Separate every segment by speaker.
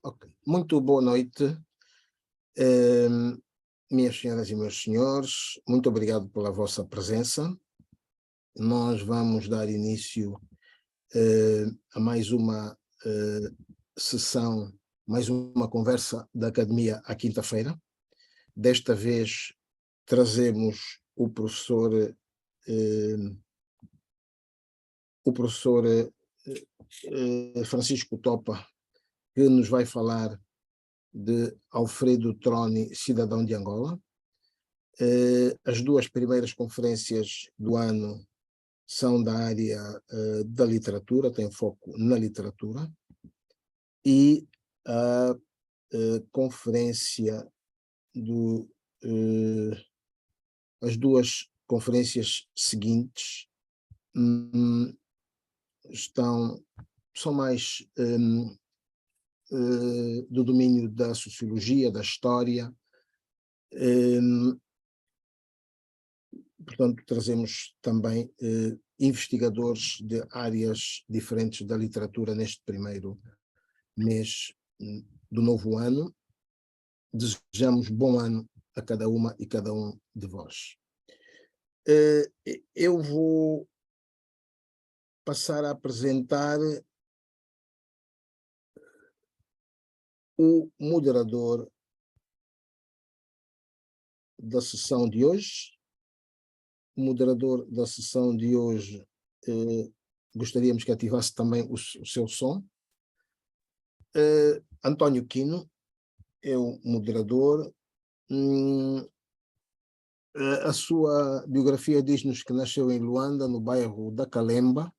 Speaker 1: Ok. Muito boa noite, minhas senhoras e meus senhores. Muito obrigado pela vossa presença. Nós vamos dar início a mais uma sessão, mais uma conversa da Academia à quinta-feira. Desta vez trazemos o professor Francisco Topa, que nos vai falar de Alfredo Troni, cidadão de Angola. As duas primeiras conferências do ano são da área da literatura, tem foco na literatura, e a conferência as duas conferências seguintes são mais do domínio da sociologia, da história. Portanto, trazemos também investigadores de áreas diferentes da literatura neste primeiro mês do novo ano. Desejamos bom ano a cada uma e cada um de vós. Eu vou passar a apresentar o moderador da sessão de hoje. O moderador da sessão de hoje, gostaríamos que ativasse também o seu som. António Quino é o moderador. A sua biografia diz-nos que nasceu em Luanda, no bairro da Calemba.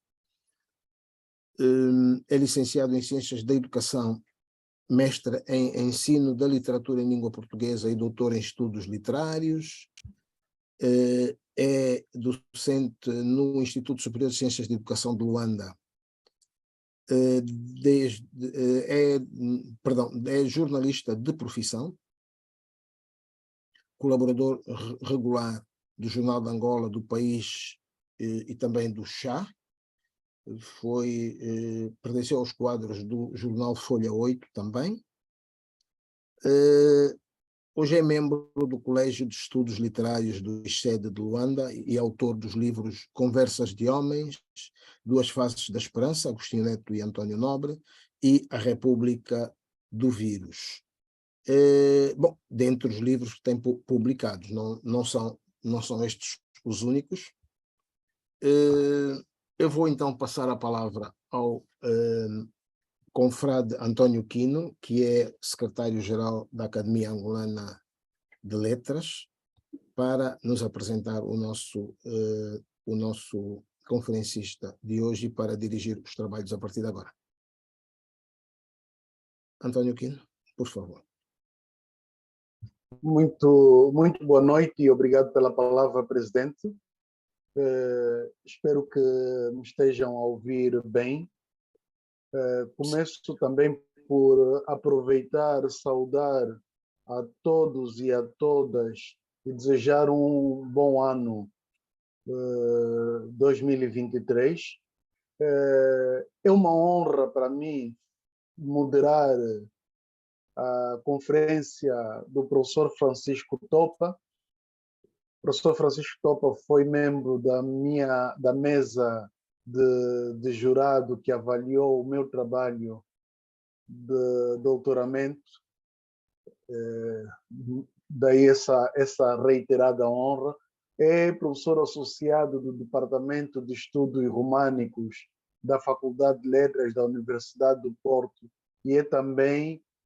Speaker 1: É licenciado em Ciências da Educação, mestre em Ensino da Literatura em Língua Portuguesa e doutor em Estudos Literários. É docente no Instituto Superior de Ciências de Educação de Luanda. É jornalista de profissão, colaborador regular do Jornal de Angola, do País e também do Chá. Pertenceu aos quadros do jornal Folha 8 também. Hoje é membro do Colégio de Estudos Literários do ISED de Luanda e autor dos livros Conversas de Homens, Duas Faces da Esperança, Agostinho Neto e António Nobre, e A República do Vírus. Bom, dentre os livros que tem publicados, não são estes os únicos. Eu vou então passar a palavra ao confrade António Quino, que é secretário-geral da Academia Angolana de Letras, para nos apresentar o nosso conferencista de hoje e para dirigir os trabalhos a partir de agora. António Quino, por favor.
Speaker 2: Muito boa noite e obrigado pela palavra, presidente. Espero que me estejam a ouvir bem. Começo também por aproveitar, saudar a todos e a todas e desejar um bom ano 2023. É uma honra para mim moderar a conferência do professor Francisco Topa. O professor Francisco Topa foi membro da mesa de jurado que avaliou o meu trabalho de doutoramento. Daí essa reiterada honra. É professor associado do Departamento de Estudos Românicos da Faculdade de Letras da Universidade do Porto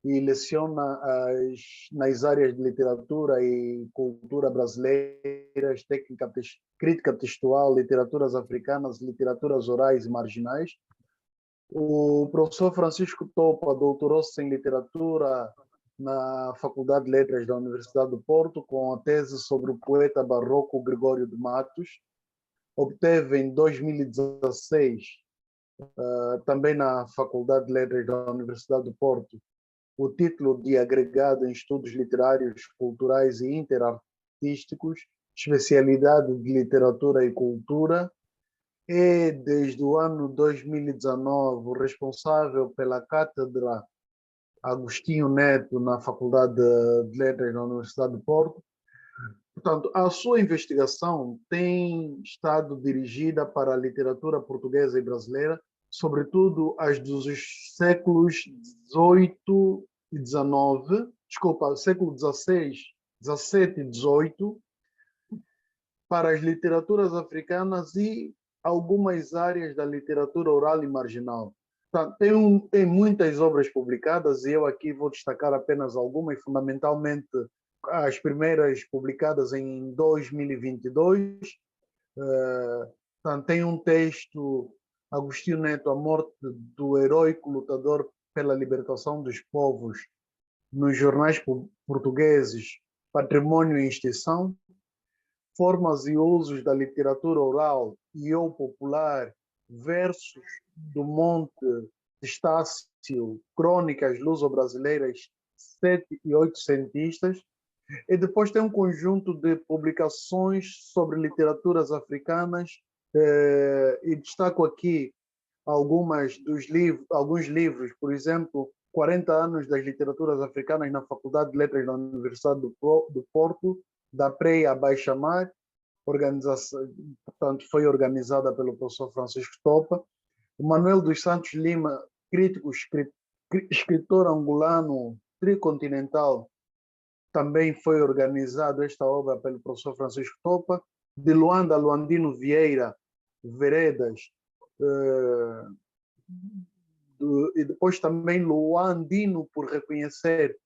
Speaker 2: e leciona nas áreas de literatura e cultura brasileiras, crítica textual, literaturas africanas, literaturas orais e marginais. O professor Francisco Topa doutorou-se em literatura na Faculdade de Letras da Universidade do Porto com a tese sobre o poeta barroco Gregório de Matos. Obteve em 2016, também na Faculdade de Letras da Universidade do Porto, o título de agregado em Estudos Literários, Culturais e Interartísticos, especialidade de Literatura e Cultura. É, desde o ano 2019, responsável pela cátedra Agostinho Neto, na Faculdade de Letras da Universidade de Porto. Portanto, a sua investigação tem estado dirigida para a literatura portuguesa e brasileira, sobretudo as dos séculos XVIII e XIX, desculpa, século XVI, XVII e XVIII, para as literaturas africanas e algumas áreas da literatura oral e marginal. Portanto, tem muitas obras publicadas e eu aqui vou destacar apenas algumas, fundamentalmente as primeiras publicadas em 2022. Portanto, tem um texto, Agostinho Neto, A Morte do Heróico Lutador pela Libertação dos Povos, nos jornais portugueses, Patrimônio e Extinção, Formas e Usos da Literatura Oral e ou Popular, Versos do Monte de Estácio, Crônicas Luso-Brasileiras, 7 e 8 cientistas, e depois tem um conjunto de publicações sobre literaturas africanas, e destaco aqui alguns livros, por exemplo, 40 anos das literaturas africanas na Faculdade de Letras da Universidade do Porto, da Preia a Baixamar, portanto, foi organizada pelo professor Francisco Topa. O Manuel dos Santos Lima, crítico, escritor angolano tricontinental, também foi organizado esta obra pelo professor Francisco Topa. De Luanda, Luandino Vieira, Veredas, e depois também Luandino por Reconhecer,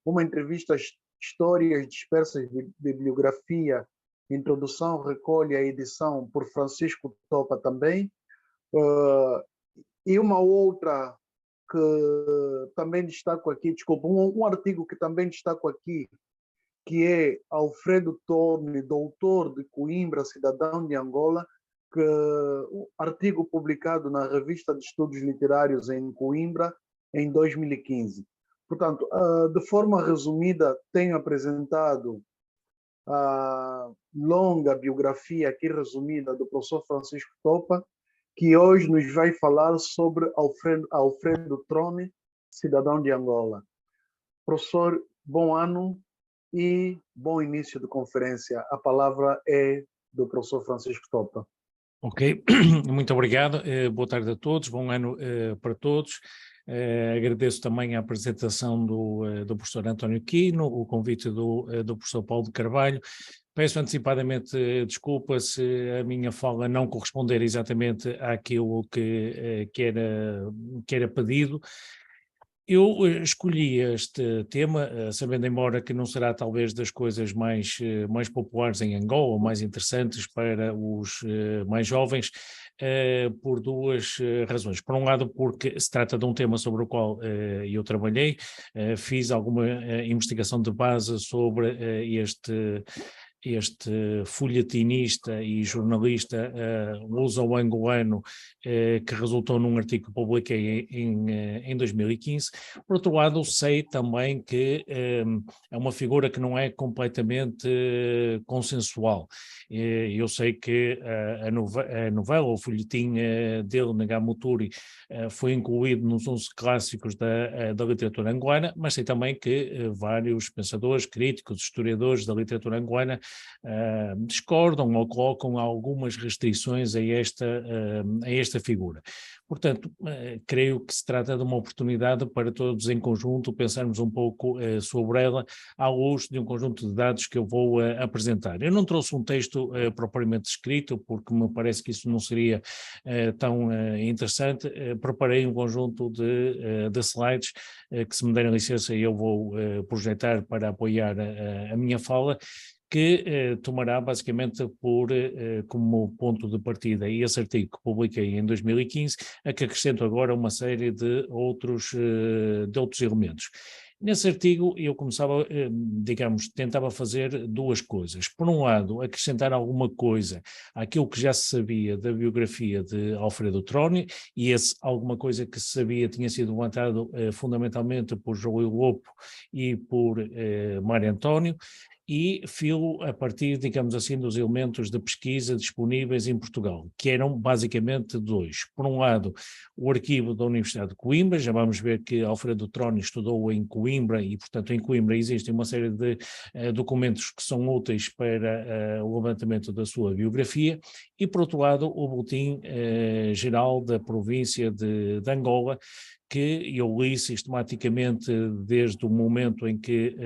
Speaker 2: uma entrevista, histórias dispersas de bibliografia, introdução, recolha e edição por Francisco Topa também. E uma outra que também destaco aqui, desculpa, um artigo que também destaco aqui, que é Alfredo Torne, doutor de Coimbra, cidadão de Angola, que artigo publicado na Revista de Estudos Literários em Coimbra em 2015. Portanto, de forma resumida, tenho apresentado a longa biografia aqui resumida do professor Francisco Topa, que hoje nos vai falar sobre Alfredo Torne, cidadão de Angola. Professor, bom ano e bom início de conferência. A palavra é do professor Francisco Topa.
Speaker 3: Ok, muito obrigado. Boa tarde a todos, bom ano para todos. Agradeço também a apresentação do professor António Quino, o convite do professor Paulo de Carvalho. Peço antecipadamente desculpa se a minha fala não corresponder exatamente àquilo que era pedido. Eu escolhi este tema, sabendo embora que não será talvez das coisas mais populares em Angola, ou mais interessantes para os mais jovens, por duas razões. Por um lado, porque se trata de um tema sobre o qual eu trabalhei, fiz alguma investigação de base sobre este folhetinista e jornalista luso-angolano que resultou num artigo que publiquei em 2015. Por outro lado, sei também que é uma figura que não é completamente consensual. Eu sei que a novela, o folhetim dele, Nagamuturi, foi incluído nos 11 clássicos da literatura angolana, mas sei também que vários pensadores, críticos, historiadores da literatura angolana discordam ou colocam algumas restrições a esta figura. Portanto, creio que se trata de uma oportunidade para todos em conjunto pensarmos um pouco sobre ela à luz de um conjunto de dados que eu vou apresentar. Eu não trouxe um texto propriamente escrito, porque me parece que isso não seria tão interessante. Preparei um conjunto de slides que, se me derem licença, eu vou projetar para apoiar a minha fala, que tomará basicamente como ponto de partida esse artigo que publiquei em 2015, a que acrescento agora uma série de outros elementos. Nesse artigo eu começava, tentava fazer duas coisas. Por um lado, acrescentar alguma coisa àquilo que já se sabia da biografia de Alfredo Torne, e alguma coisa que se sabia tinha sido levantado fundamentalmente por João Lopo e por Mário António, e filo a partir, digamos assim, dos elementos de pesquisa disponíveis em Portugal, que eram basicamente dois. Por um lado, o arquivo da Universidade de Coimbra, já vamos ver que Alfredo Troni estudou em Coimbra e, portanto, em Coimbra existem uma série de documentos que são úteis para o levantamento da sua biografia, e, por outro lado, o Boletim Geral da província de Angola, que eu li sistematicamente desde o momento em que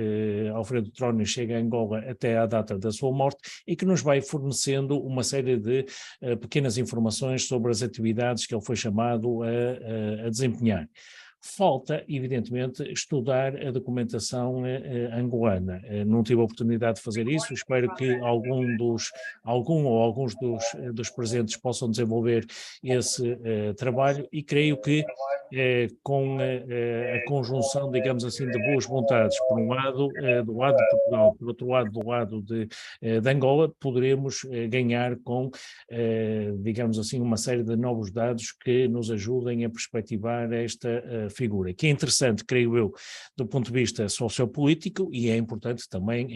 Speaker 3: Alfredo Troni chega a Angola até à data da sua morte, e que nos vai fornecendo uma série de pequenas informações sobre as atividades que ele foi chamado a desempenhar. Falta, evidentemente, estudar a documentação angolana. Não tive a oportunidade de fazer isso, espero que alguns dos presentes possam desenvolver esse trabalho, e creio que com a conjunção, digamos assim, de boas vontades, por um lado, do lado de Portugal, por outro lado, do lado de Angola, poderemos ganhar com, digamos assim, uma série de novos dados que nos ajudem a perspectivar esta figura, que é interessante, creio eu, do ponto de vista sociopolítico, e é importante também,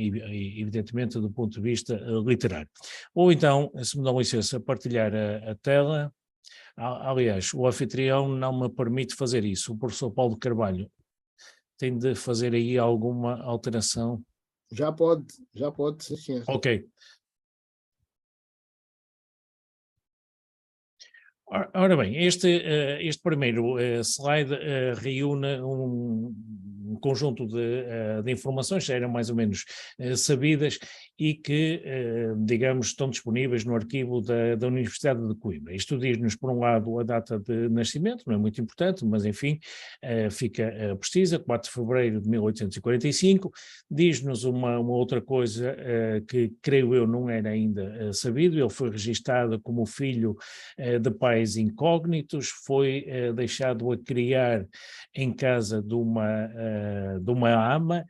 Speaker 3: evidentemente, do ponto de vista literário. Ou então, se me dão licença, partilhar a tela. Aliás, o anfitrião não me permite fazer isso. O professor Paulo Carvalho tem de fazer aí alguma alteração.
Speaker 1: Já pode, sim.
Speaker 3: Ok. Ora bem, este primeiro slide reúne um conjunto de informações que eram mais ou menos sabidas e que, digamos, estão disponíveis no arquivo da Universidade de Coimbra. Isto diz-nos, por um lado, a data de nascimento, não é muito importante, mas enfim, fica precisa, 4 de fevereiro de 1845, diz-nos uma outra coisa que, creio eu, não era ainda sabido. Ele foi registado como filho de pais incógnitos, foi deixado a criar em casa de uma ama,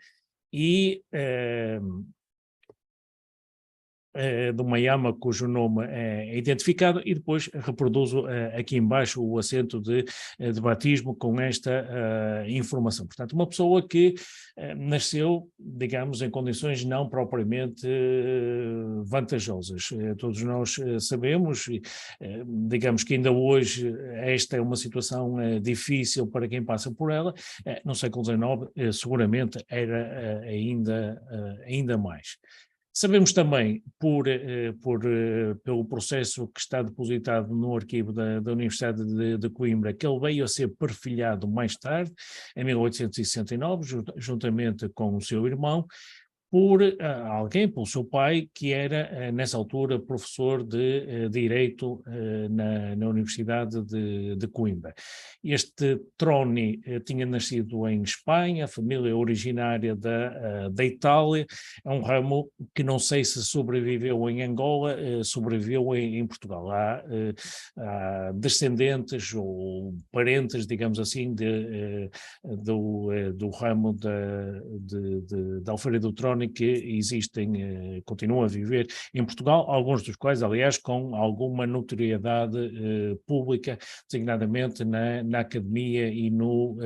Speaker 3: e de uma yama cujo nome é identificado, e depois reproduzo aqui embaixo o acento de batismo com esta informação. Portanto, uma pessoa que nasceu, digamos, em condições não propriamente vantajosas. Todos nós sabemos, digamos que ainda hoje esta é uma situação difícil para quem passa por ela. No século XIX seguramente era ainda mais. Sabemos também, pelo processo que está depositado no arquivo da Universidade de Coimbra, que ele veio a ser perfilhado mais tarde, em 1869, juntamente com o seu irmão, por alguém, pelo seu pai, que era, nessa altura, professor de Direito na Universidade de Coimbra. Este Troni tinha nascido em Espanha, a família originária da Itália, é um ramo que não sei se sobreviveu em Angola, sobreviveu em Portugal. Há descendentes ou parentes, digamos assim, do ramo de Alfredo Troni, que existem, continuam a viver em Portugal, alguns dos quais, aliás, com alguma notoriedade pública, designadamente na academia e no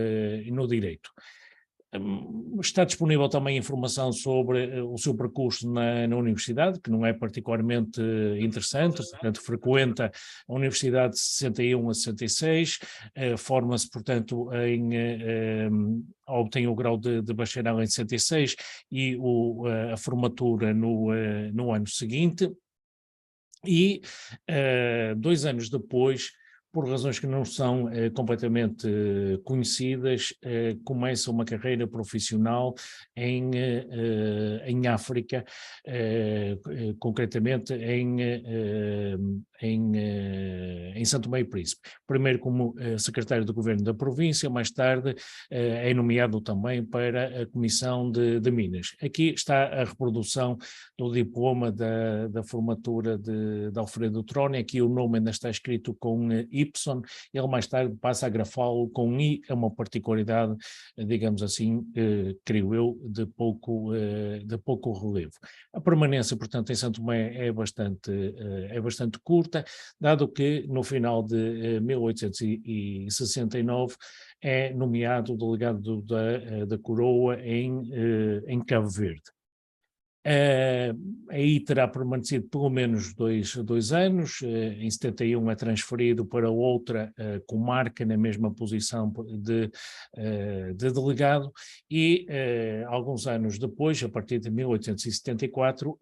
Speaker 3: direito. Está disponível também informação sobre o seu percurso na universidade, que não é particularmente interessante. Portanto, frequenta a Universidade de 61 a 66, forma-se, portanto, obtém o grau de bacharel em 66 e a formatura no ano seguinte, e 2 anos depois, por razões que não são completamente conhecidas, começa uma carreira profissional em África, concretamente em São Tomé e Príncipe. Primeiro como secretário do governo da província, mais tarde é nomeado também para a Comissão de Minas. Aqui está a reprodução do diploma da formatura de Alfredo Troni. Aqui o nome ainda está escrito com Y, ele mais tarde passa a grafá-lo com I, é uma particularidade, digamos assim, creio eu, de pouco relevo. A permanência, portanto, em São Tomé é bastante curta, dado que no final de 1869 é nomeado delegado da coroa em Cabo Verde. Aí terá permanecido pelo menos dois anos. Em 71 é transferido para outra comarca na mesma posição de delegado e alguns anos depois, a partir de 1874,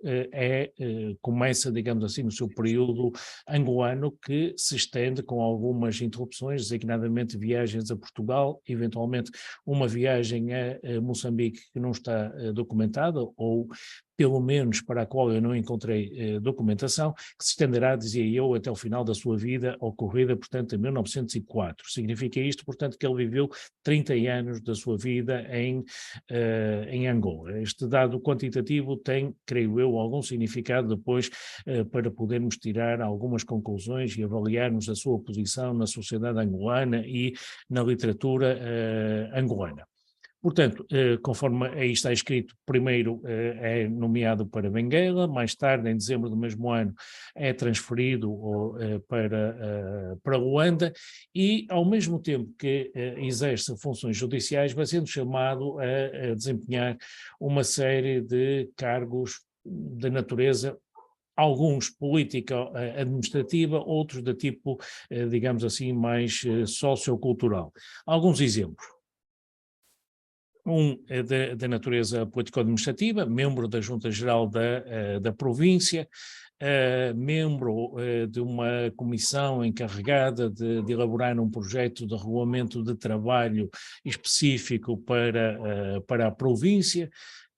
Speaker 3: começa, digamos assim, o seu período angolano, que se estende com algumas interrupções, designadamente viagens a Portugal, eventualmente uma viagem a Moçambique que não está documentada, ou pelo menos para a qual eu não encontrei documentação, que se estenderá, dizia eu, até o final da sua vida, ocorrida, portanto, em 1904. Significa isto, portanto, que ele viveu 30 anos da sua vida em Angola. Este dado quantitativo tem, creio eu, algum significado depois para podermos tirar algumas conclusões e avaliarmos a sua posição na sociedade angolana e na literatura angolana. Portanto, conforme aí está escrito, primeiro é nomeado para Benguela, mais tarde, em dezembro do mesmo ano, é transferido para Luanda e, ao mesmo tempo que exerce funções judiciais, vai sendo chamado a desempenhar uma série de cargos de natureza, alguns político-administrativa, outros de tipo, digamos assim, mais sociocultural. Alguns exemplos. Um é da natureza político-administrativa, membro da Junta Geral da província, membro de uma comissão encarregada de elaborar um projeto de regulamento de trabalho específico para a província,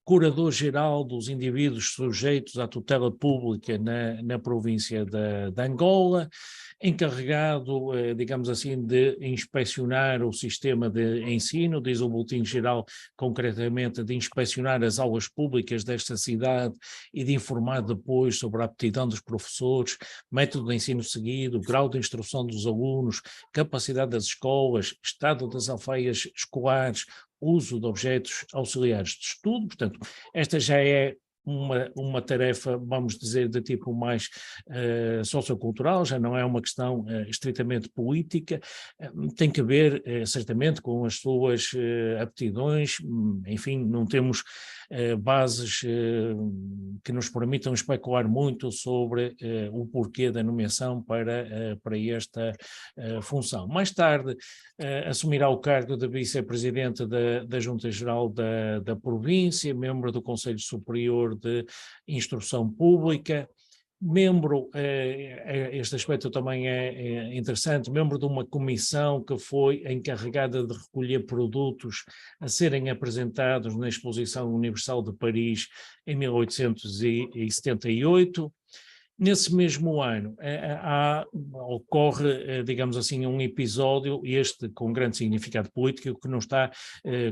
Speaker 3: curador-geral dos indivíduos sujeitos à tutela pública na província de Angola, encarregado, digamos assim, de inspecionar o sistema de ensino, diz o boletim geral, concretamente, de inspecionar as aulas públicas desta cidade e de informar depois sobre a aptidão dos professores, método de ensino seguido, grau de instrução dos alunos, capacidade das escolas, estado das alfaias escolares, uso de objetos auxiliares de estudo. Portanto, esta já é uma tarefa, vamos dizer, de tipo mais sociocultural, já não é uma questão estritamente política, tem que ver certamente com as suas aptidões, enfim, não temos bases que nos permitam especular muito sobre o porquê da nomeação para esta função. Mais tarde assumirá o cargo de vice-presidente da Junta Geral da província, membro do Conselho Superior de Instrução Pública, membro, este aspecto também é interessante, membro de uma comissão que foi encarregada de recolher produtos a serem apresentados na Exposição Universal de Paris em 1878. Nesse mesmo ano ocorre, digamos assim, um episódio, este com grande significado político, que não está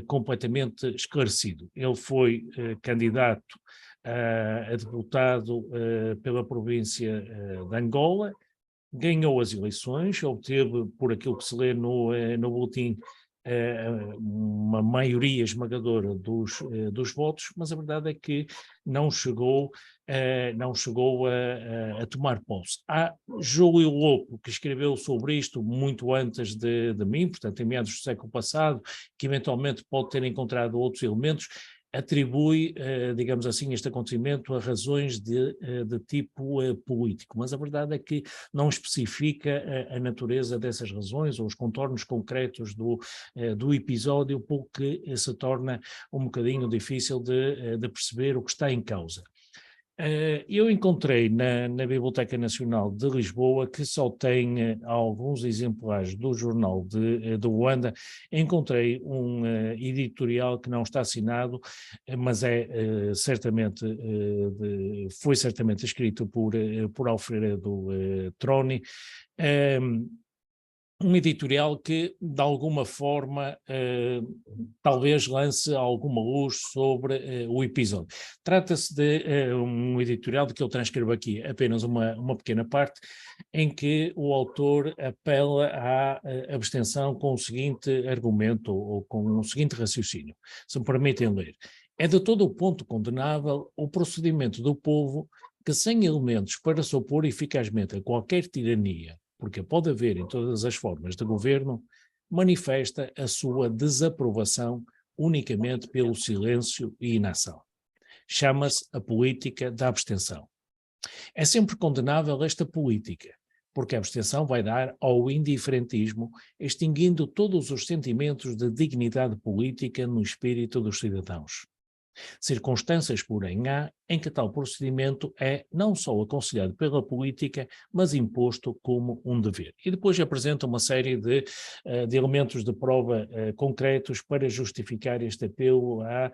Speaker 3: completamente esclarecido. Ele foi candidato a deputado pela província de Angola, ganhou as eleições, obteve, por aquilo que se lê no boletim, uma maioria esmagadora dos votos, mas a verdade é que não chegou a tomar posse. Há Júlio Lopo, que escreveu sobre isto muito antes de mim, portanto em meados do século passado, que eventualmente pode ter encontrado outros elementos, atribui, digamos assim, este acontecimento a razões de tipo político, mas a verdade é que não especifica a natureza dessas razões ou os contornos concretos do episódio, porque se torna um bocadinho difícil de perceber o que está em causa. Eu encontrei na Biblioteca Nacional de Lisboa, que só tem alguns exemplares do jornal de Luanda, encontrei um editorial que não está assinado, mas foi certamente escrito por Alfredo Troni, um editorial que, de alguma forma, talvez lance alguma luz sobre o episódio. Trata-se de um editorial de que eu transcrevo aqui apenas uma pequena parte, em que o autor apela à abstenção com o seguinte argumento, ou com o seguinte raciocínio, se me permitem ler. É de todo o ponto condenável o procedimento do povo que, sem elementos para se opor eficazmente a qualquer tirania, porque pode haver em todas as formas de governo, manifesta a sua desaprovação unicamente pelo silêncio e inação. Chama-se a política da abstenção. É sempre condenável esta política, porque a abstenção vai dar ao indiferentismo, extinguindo todos os sentimentos de dignidade política no espírito dos cidadãos. Circunstâncias, porém, há em que tal procedimento é não só aconselhado pela política, mas imposto como um dever. E depois apresenta uma série de elementos de prova concretos para justificar este apelo à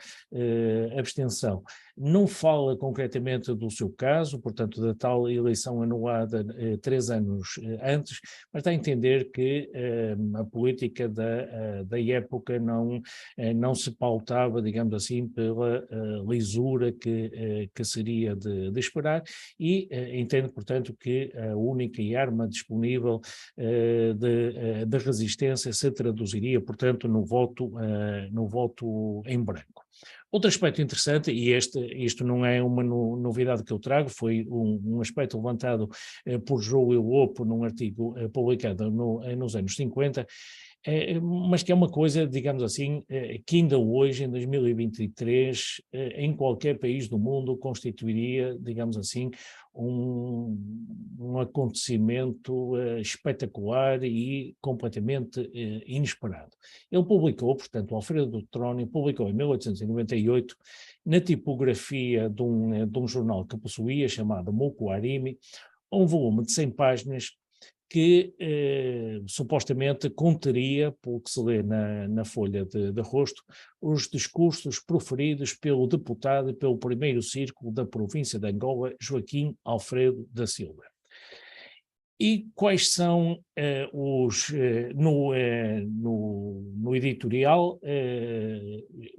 Speaker 3: abstenção. Não fala concretamente do seu caso, portanto, da tal eleição anulada 3 anos antes, mas dá a entender que a política da época não se pautava, digamos assim, pela lisura que seria de esperar, e entende, portanto, que a única arma disponível de resistência se traduziria, portanto, no voto em branco. Outro aspecto interessante, e isto não é uma novidade que eu trago, foi um aspecto levantado por João Lopo num artigo publicado nos anos 50, mas que é uma coisa, digamos assim, que ainda hoje, em 2023, em qualquer país do mundo, constituiria, digamos assim, um acontecimento espetacular e completamente inesperado. Ele publicou, portanto, Alfredo Troni publicou em 1898, na tipografia de um jornal que possuía, chamado Muku Arimi, um volume de 100 páginas que supostamente conteria, pelo que se lê na folha de rosto, os discursos proferidos pelo deputado e pelo primeiro círculo da província de Angola, Joaquim Alfredo da Silva. E quais são no editorial,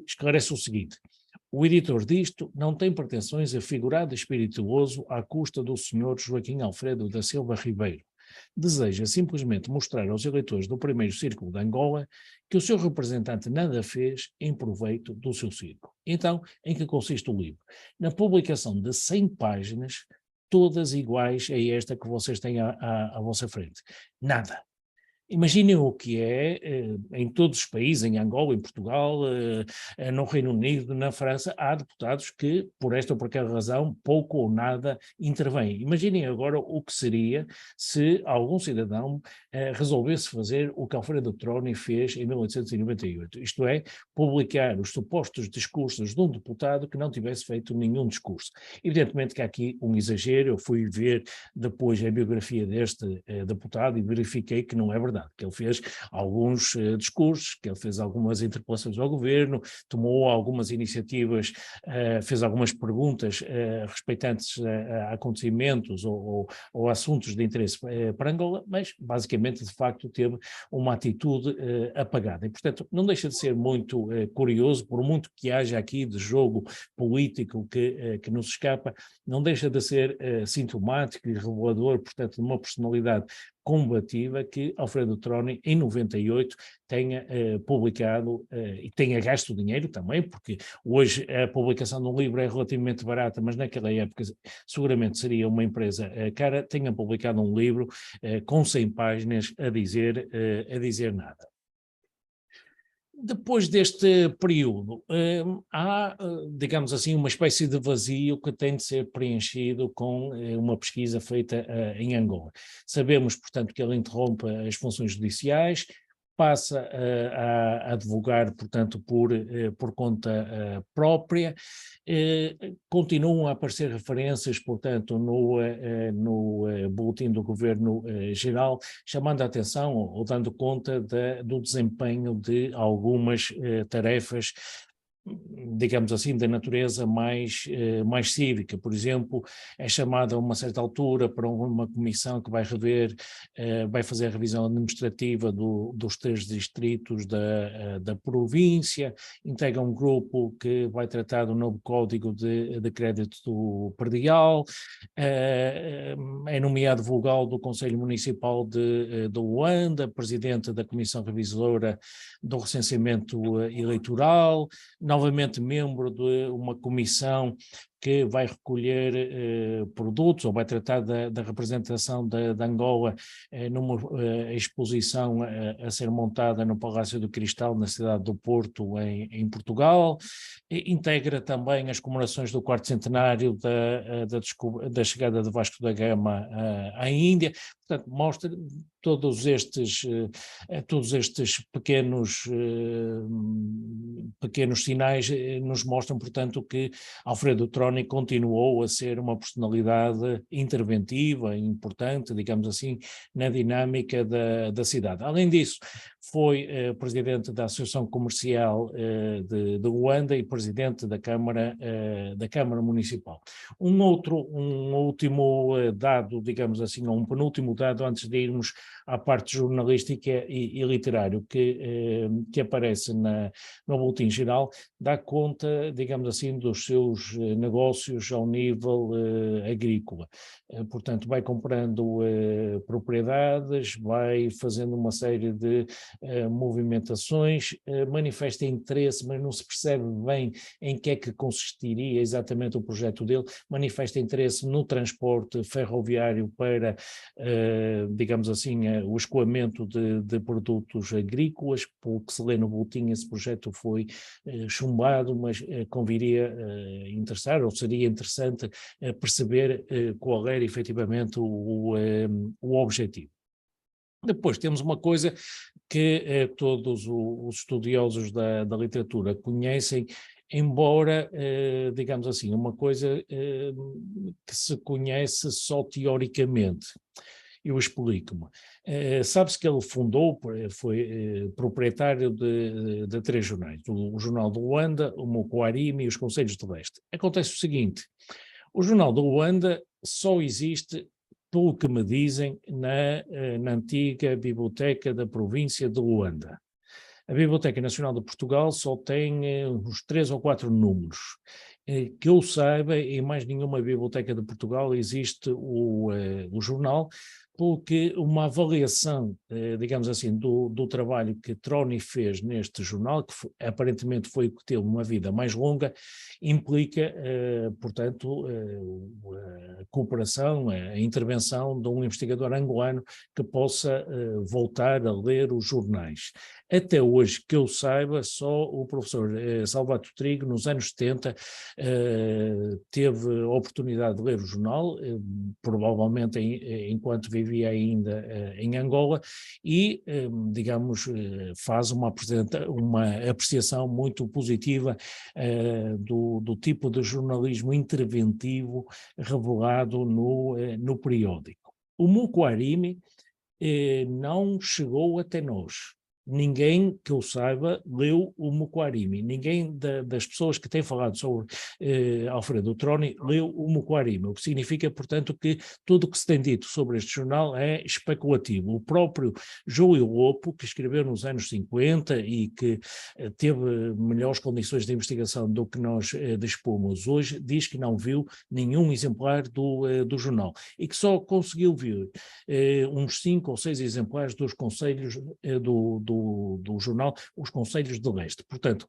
Speaker 3: esclarece o seguinte: o editor disto não tem pretensões a figurar de espirituoso à custa do senhor Joaquim Alfredo da Silva Ribeiro. Deseja simplesmente mostrar aos eleitores do primeiro círculo de Angola que o seu representante nada fez em proveito do seu círculo. Então, em que consiste o livro? Na publicação de 100 páginas, todas iguais a esta que vocês têm à vossa frente. Nada. Imaginem o que é, em todos os países, em Angola, em Portugal, no Reino Unido, na França, há deputados que, por esta ou por aquela razão, pouco ou nada intervêm. Imaginem agora o que seria se algum cidadão resolvesse fazer o que Alfredo Troni fez em 1898, isto é, publicar os supostos discursos de um deputado que não tivesse feito nenhum discurso. Evidentemente que há aqui um exagero. Eu fui ver depois a biografia deste deputado e verifiquei que não é verdade, que ele fez alguns discursos, que ele fez algumas interpelações ao governo, tomou algumas iniciativas, fez algumas perguntas respeitantes a acontecimentos ou assuntos de interesse para Angola, mas basicamente, de facto, teve uma atitude apagada. E, portanto, não deixa de ser muito curioso, por muito que haja aqui de jogo político que nos escapa, não deixa de ser sintomático e revelador, portanto, de uma personalidade combativa que Alfredo Troni, em 98, tenha publicado e tenha gasto dinheiro também, porque hoje a publicação de um livro é relativamente barata, mas naquela época seguramente seria uma empresa cara, tenha publicado um livro com 100 páginas a dizer nada. Depois deste período, há, digamos assim, uma espécie de vazio que tem de ser preenchido com uma pesquisa feita em Angola. Sabemos, portanto, que ele interrompe as funções judiciais, passa a advogar, portanto, por conta própria, continuam a aparecer referências, portanto, no boletim do Governo Geral, chamando a atenção ou dando conta do desempenho de algumas tarefas, digamos assim, da natureza mais cívica. Por exemplo, é chamada a uma certa altura para uma comissão que vai fazer a revisão administrativa dos 3 distritos da província, integra um grupo que vai tratar do novo código de crédito do predial, é nomeado vogal do Conselho Municipal de Luanda, presidente da Comissão Revisora do Recenseamento Eleitoral, novamente membro de uma comissão que vai recolher produtos ou vai tratar da representação de Angola numa exposição a ser montada no Palácio do Cristal, na cidade do Porto, em Portugal. Integra também as comemorações do quarto centenário da chegada de Vasco da Gama à Índia. Portanto, mostra todos estes pequenos sinais nos mostram, portanto, que Alfredo Troni continuou a ser uma personalidade interventiva, importante, digamos assim, na dinâmica da cidade. Além disso, foi presidente da Associação Comercial de Luanda e presidente da Câmara Municipal. Um último dado, digamos assim, ou um penúltimo dado, antes de irmos à parte jornalística e literário, que aparece no Boletim Geral, dá conta, digamos assim, dos seus negócios ao nível agrícola. Portanto, vai comprando propriedades, vai fazendo uma série de movimentações, manifesta interesse, mas não se percebe bem em que é que consistiria exatamente o projeto dele, manifesta interesse no transporte ferroviário para, digamos assim, o escoamento de produtos agrícolas. Pelo que se lê no boletim, esse projeto foi chumbado, mas conviria interessar, ou seria interessante perceber qual era efetivamente o objetivo. Depois temos uma coisa que todos os estudiosos da literatura conhecem, embora, digamos assim, uma coisa que se conhece só teoricamente. Eu explico-me. Sabe-se que ele fundou, foi proprietário de 3 jornais, o Jornal de Luanda, o Mocoarime e os Conselhos de Leste. Acontece o seguinte: o Jornal de Luanda só existe, pelo que me dizem, na antiga Biblioteca da província de Luanda. A Biblioteca Nacional de Portugal só tem uns 3 ou 4 números. Que eu saiba, em mais nenhuma biblioteca de Portugal existe o jornal, porque uma avaliação, digamos assim, do trabalho que Troni fez neste jornal, que aparentemente foi o que teve uma vida mais longa, implica, portanto, a cooperação, a intervenção de um investigador angolano que possa voltar a ler os jornais. Até hoje, que eu saiba, só o professor Salvato Trigo, nos anos 70, teve a oportunidade de ler o jornal, provavelmente enquanto vivia ainda em Angola, e, digamos, faz uma apreciação muito positiva do tipo de jornalismo interventivo revelado no periódico. O Mocoarime não chegou até nós. Ninguém que eu saiba leu o Mocoarime. Ninguém das pessoas que têm falado sobre Alfredo Troni leu o Mocoarime, o que significa, portanto, que tudo o que se tem dito sobre este jornal é especulativo. O próprio Júlio Lopo, que escreveu nos anos 50 e que teve melhores condições de investigação do que nós dispomos hoje, diz que não viu nenhum exemplar do jornal e que só conseguiu ver uns 5 ou 6 exemplares dos conselhos do jornal, os Conselhos de Leste. Portanto,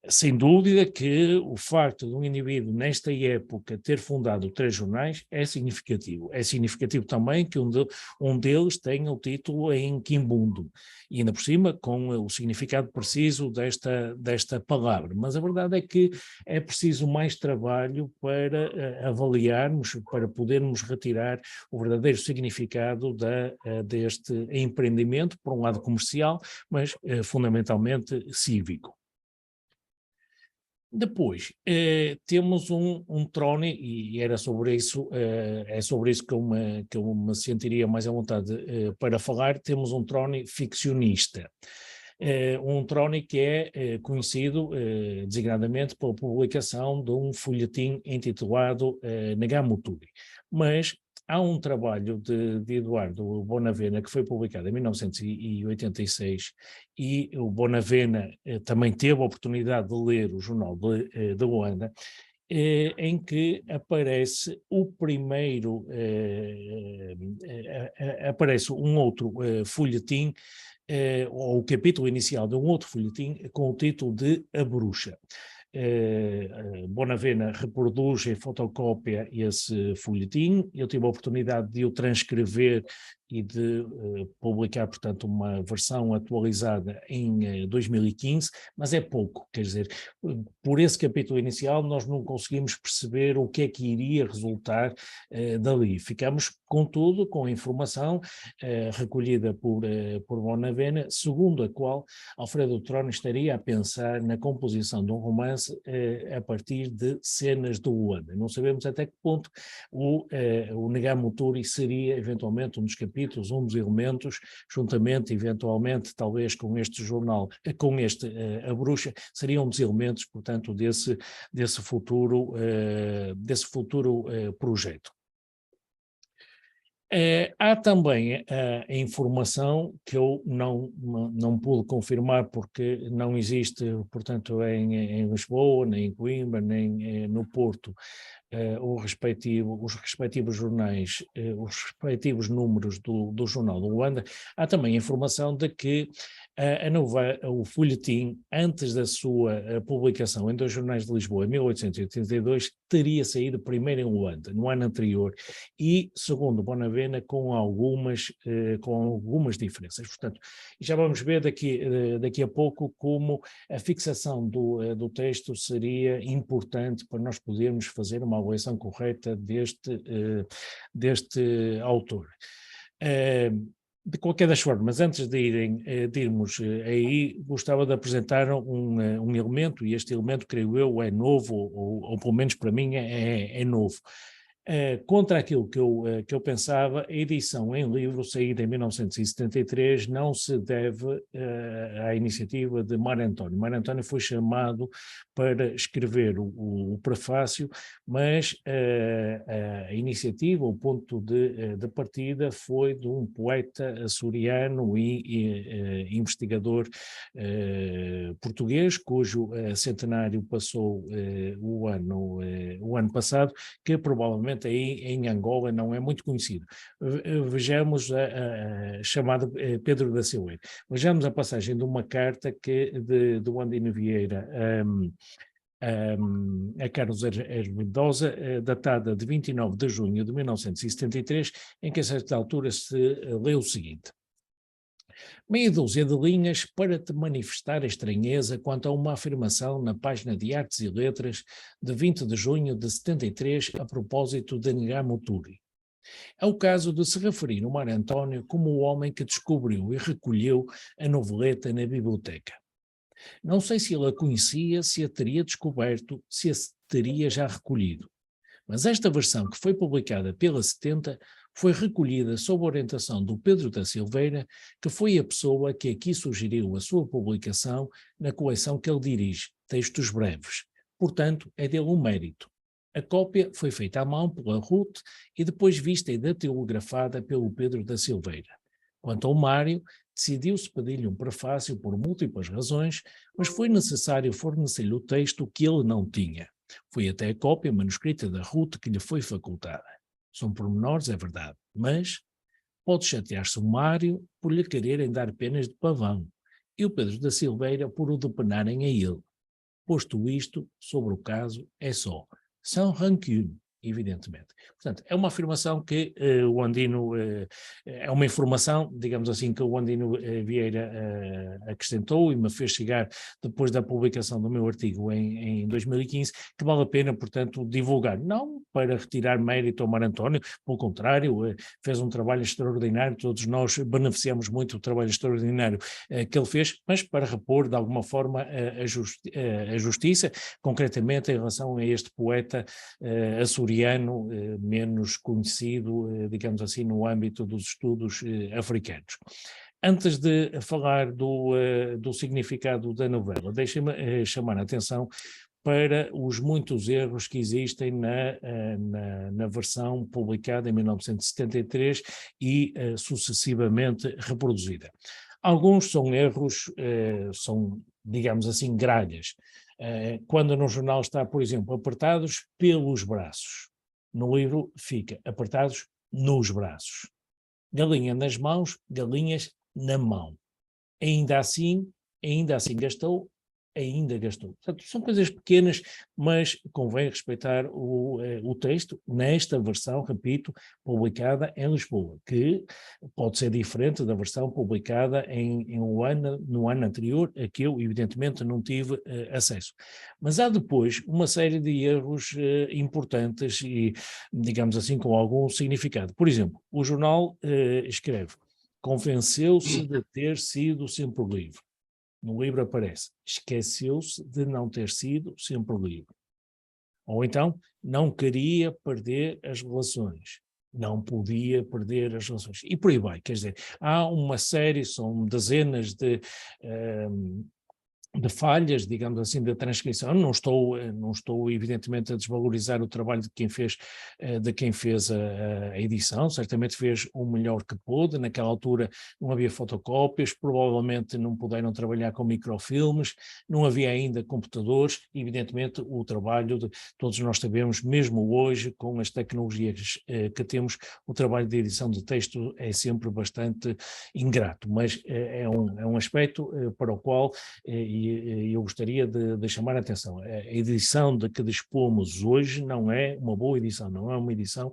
Speaker 3: sem dúvida que o facto de um indivíduo nesta época ter fundado 3 jornais é significativo. É significativo também que um deles tenha o título em quimbundo, e ainda por cima com o significado preciso desta palavra. Mas a verdade é que é preciso mais trabalho para avaliarmos, para podermos retirar o verdadeiro significado deste empreendimento, por um lado comercial, mas fundamentalmente cívico. Depois, temos um Troni, e era sobre isso, é sobre isso que eu me sentiria mais à vontade para falar. Temos um Troni ficcionista. Um Troni que é conhecido designadamente pela publicação de um folhetim intitulado Nagamuturi. Mas há um trabalho de Eduardo Bonavena que foi publicado em 1986 e o Bonavena também teve a oportunidade de ler o jornal de Luanda, em que aparece aparece um outro folhetim ou o capítulo inicial de um outro folhetim com o título de A Bruxa. Bonavena reproduz em fotocópia esse folhetim. Eu tive a oportunidade de o transcrever e de publicar, portanto, uma versão atualizada em 2015, mas é pouco, quer dizer, por esse capítulo inicial nós não conseguimos perceber o que é que iria resultar dali. Ficamos, contudo, com a informação recolhida por Bonavena, segundo a qual Alfredo Troni estaria a pensar na composição de um romance a partir de cenas do Luanda. Não sabemos até que ponto o Negamuturi seria eventualmente um dos capítulos, um dos elementos, juntamente, eventualmente, talvez com este jornal, com este A Bruxa, seriam um dos elementos, portanto, desse futuro projeto. Há também a informação que eu não pude confirmar porque não existe, portanto, em Lisboa, nem em Coimbra, nem no Porto, os respectivos jornais, os respectivos números do Jornal do Luanda. Há também a informação de que o folhetim, antes da sua publicação em dois jornais de Lisboa, em 1882, teria saído primeiro em Luanda, no ano anterior, e, segundo Bonavena, com algumas diferenças. Portanto, já vamos ver daqui a pouco como a fixação do texto seria importante para nós podermos fazer uma avaliação correta deste autor. De qualquer das formas, antes de irmos aí, gostava de apresentar um elemento, e este elemento, creio eu, é novo, ou pelo menos para mim é novo. Contra aquilo que eu pensava, a edição em livro, saída em 1973, não se deve à iniciativa de Mário António. Mário António foi chamado para escrever o prefácio, mas a iniciativa, o ponto de partida foi de um poeta açoriano e investigador português, cujo centenário passou o ano passado, que provavelmente aí em Angola não é muito conhecido. Vejamos chamado Pedro da Silveira. Vejamos a passagem de uma carta do Andino Vieira a Carlos Hermendosa, datada de 29 de junho de 1973, em que a certa altura se lê o seguinte: meia dúzia de linhas para te manifestar a estranheza quanto a uma afirmação na página de Artes e Letras de 20 de junho de 73 a propósito de Negamuturi. É o caso de se referir o Mário António como o homem que descobriu e recolheu a noveleta na biblioteca. Não sei se ele a conhecia, se a teria descoberto, se a teria já recolhido. Mas esta versão, que foi publicada pela 70, foi recolhida sob orientação do Pedro da Silveira, que foi a pessoa que aqui sugeriu a sua publicação na coleção que ele dirige, Textos Breves. Portanto, é dele um mérito. A cópia foi feita à mão pela Ruth e depois vista e datilografada pelo Pedro da Silveira. Quanto ao Mário, decidiu-se pedir-lhe um prefácio por múltiplas razões, mas foi necessário fornecer-lhe o texto que ele não tinha. Foi até a cópia manuscrita da Ruth que lhe foi facultada. São pormenores, é verdade, mas pode chatear-se o Mário por lhe quererem dar penas de pavão e o Pedro da Silveira por o depenarem a ele. Posto isto, sobre o caso, é só sans rancune, evidentemente. Portanto, é uma afirmação que o Andino, é uma informação, digamos assim, que o Andino Vieira acrescentou e me fez chegar depois da publicação do meu artigo em 2015, que vale a pena, portanto, divulgar. Não para retirar mérito ao Mário António, pelo contrário, fez um trabalho extraordinário, todos nós beneficiamos muito do trabalho extraordinário que ele fez, mas para repor, de alguma forma, a justiça, concretamente em relação a este poeta açoriano, menos conhecido, digamos assim, no âmbito dos estudos africanos. Antes de falar do significado da novela, deixem-me chamar a atenção para os muitos erros que existem na versão publicada em 1973 e sucessivamente reproduzida. Alguns são erros, são, digamos assim, gralhas. Quando no jornal está, por exemplo, apertados pelos braços. No livro fica apertados nos braços. Galinha nas mãos, galinhas na mão. ainda assim gastou, Portanto, são coisas pequenas, mas convém respeitar o texto nesta versão, repito, publicada em Lisboa, que pode ser diferente da versão publicada no ano anterior, a que eu, evidentemente, não tive acesso. Mas há depois uma série de erros importantes e, digamos assim, com algum significado. Por exemplo, o jornal escreve: convenceu-se de ter sido sempre livre. No livro aparece: esqueceu-se de não ter sido sempre livre. Ou então, não queria perder as relações. Não podia perder as relações. E por aí vai. Quer dizer, há uma série, são dezenas de falhas, digamos assim, da transcrição. Não estou evidentemente a desvalorizar o trabalho de quem fez a edição, certamente fez o melhor que pôde. Naquela altura não havia fotocópias, provavelmente não puderam trabalhar com microfilmes, não havia ainda computadores. Evidentemente o trabalho todos nós sabemos, mesmo hoje, com as tecnologias que temos, o trabalho de edição de texto é sempre bastante ingrato, mas é um aspecto para o qual e eu gostaria de chamar a atenção. A edição de que dispomos hoje não é uma boa edição, não é uma edição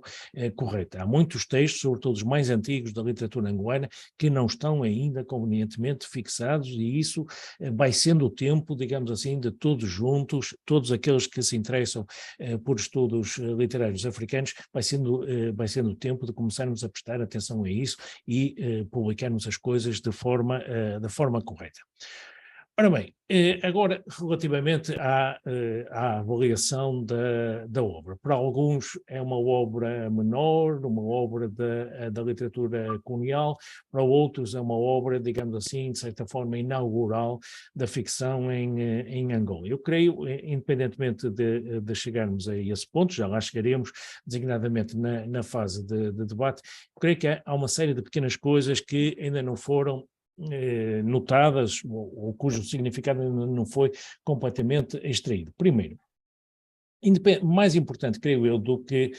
Speaker 3: correta. Há muitos textos, sobretudo os mais antigos da literatura angolana, que não estão ainda convenientemente fixados, e isso vai sendo o tempo, digamos assim, de todos juntos, todos aqueles que se interessam por estudos literários africanos, vai sendo o tempo de começarmos a prestar atenção a isso e publicarmos as coisas da forma correta. Ora bem, agora relativamente à avaliação da obra. Para alguns é uma obra menor, uma obra da literatura colonial, para outros é uma obra, digamos assim, de certa forma inaugural da ficção em Angola. Eu creio, independentemente de chegarmos a esse ponto, já lá chegaremos designadamente na fase de debate, creio que há uma série de pequenas coisas que ainda não foram notadas ou cujo significado não foi completamente extraído. Primeiro, mais importante, creio eu, do que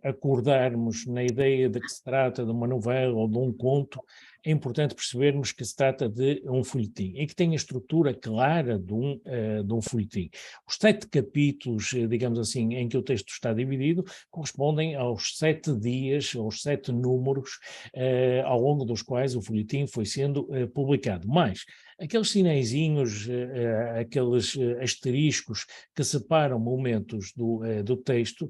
Speaker 3: acordarmos na ideia de que se trata de uma novela ou de um conto, é importante percebermos que se trata de um folhetim e que tem a estrutura clara de um folhetim. Os 7 capítulos, digamos assim, em que o texto está dividido, correspondem aos 7 dias, aos 7 números ao longo dos quais o folhetim foi sendo publicado. Mas aqueles sinaizinhos, aqueles asteriscos que separam momentos do texto,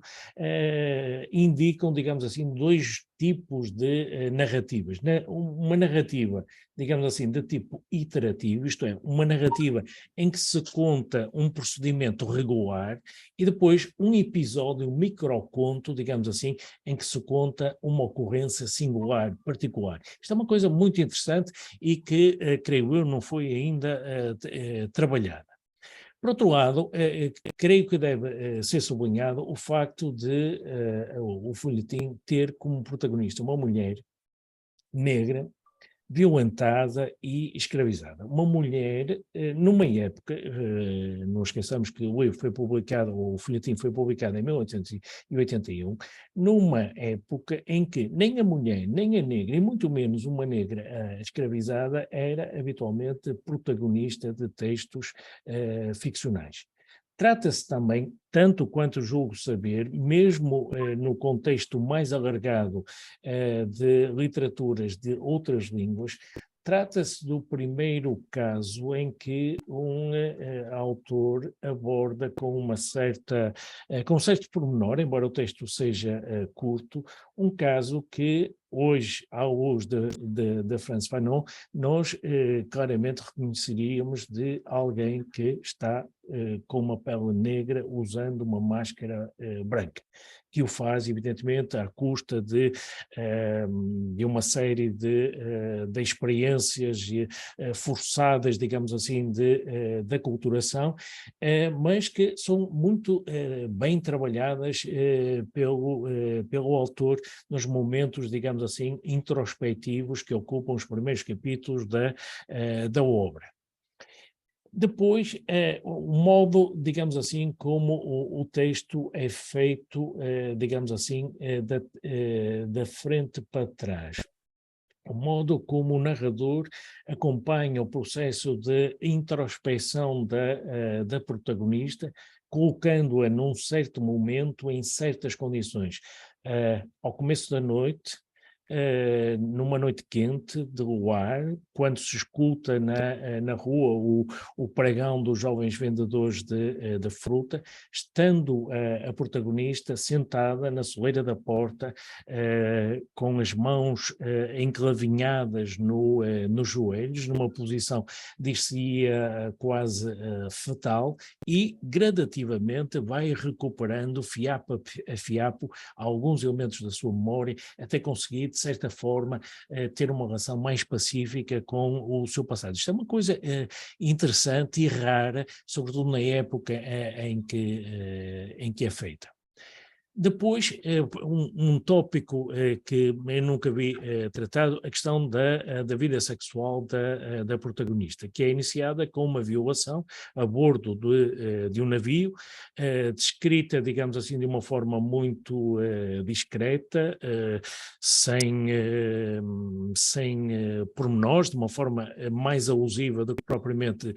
Speaker 3: indicam, digamos assim, 2 tipos de narrativas. Uma narrativa, digamos assim, de tipo iterativo, isto é, uma narrativa em que se conta um procedimento regular, e depois um episódio, um microconto, digamos assim, em que se conta uma ocorrência singular, particular. Isto é uma coisa muito interessante e que, creio eu, não foi ainda trabalhada. Por outro lado, creio que deve ser sublinhado o facto de o folhetim ter como protagonista uma mulher negra, violentada e escravizada. Uma mulher, numa época, não esqueçamos que o livro foi publicado, o folhetim foi publicado em 1881, numa época em que nem a mulher, nem a negra, e muito menos uma negra escravizada, era habitualmente protagonista de textos ficcionais. Trata-se também, tanto quanto julgo saber, mesmo no contexto mais alargado de literaturas de outras línguas, trata-se do primeiro caso em que um autor aborda com um certo pormenor, embora o texto seja curto, um caso que hoje, à luz de Frantz Fanon, nós claramente reconheceríamos de alguém que está com uma pele negra usando uma máscara branca, que o faz, evidentemente, à custa de uma série de experiências forçadas, digamos assim, de aculturação, mas que são muito bem trabalhadas pelo autor nos momentos, digamos assim, introspectivos que ocupam os primeiros capítulos da obra. Depois, o modo, digamos assim, como o texto é feito, digamos assim, da frente para trás. o modo como o narrador acompanha o processo de introspecção da protagonista, colocando-a num certo momento, em certas condições. Ao começo da noite, numa noite quente de luar, quando se escuta na rua o pregão dos jovens vendedores de fruta, estando a protagonista sentada na soleira da porta, com as mãos enclavinhadas nos joelhos, numa posição, dir-se-ia quase fetal, e gradativamente vai recuperando fiapo a fiapo alguns elementos da sua memória, até conseguir, de certa forma, ter uma relação mais pacífica com o seu passado. Isto é uma coisa interessante e rara, sobretudo na época em que é feita. Depois, um tópico que eu nunca vi tratado, a questão da vida sexual da protagonista, que é iniciada com uma violação a bordo de um navio, descrita, digamos assim, de uma forma muito discreta, sem pormenores, de uma forma mais alusiva do que propriamente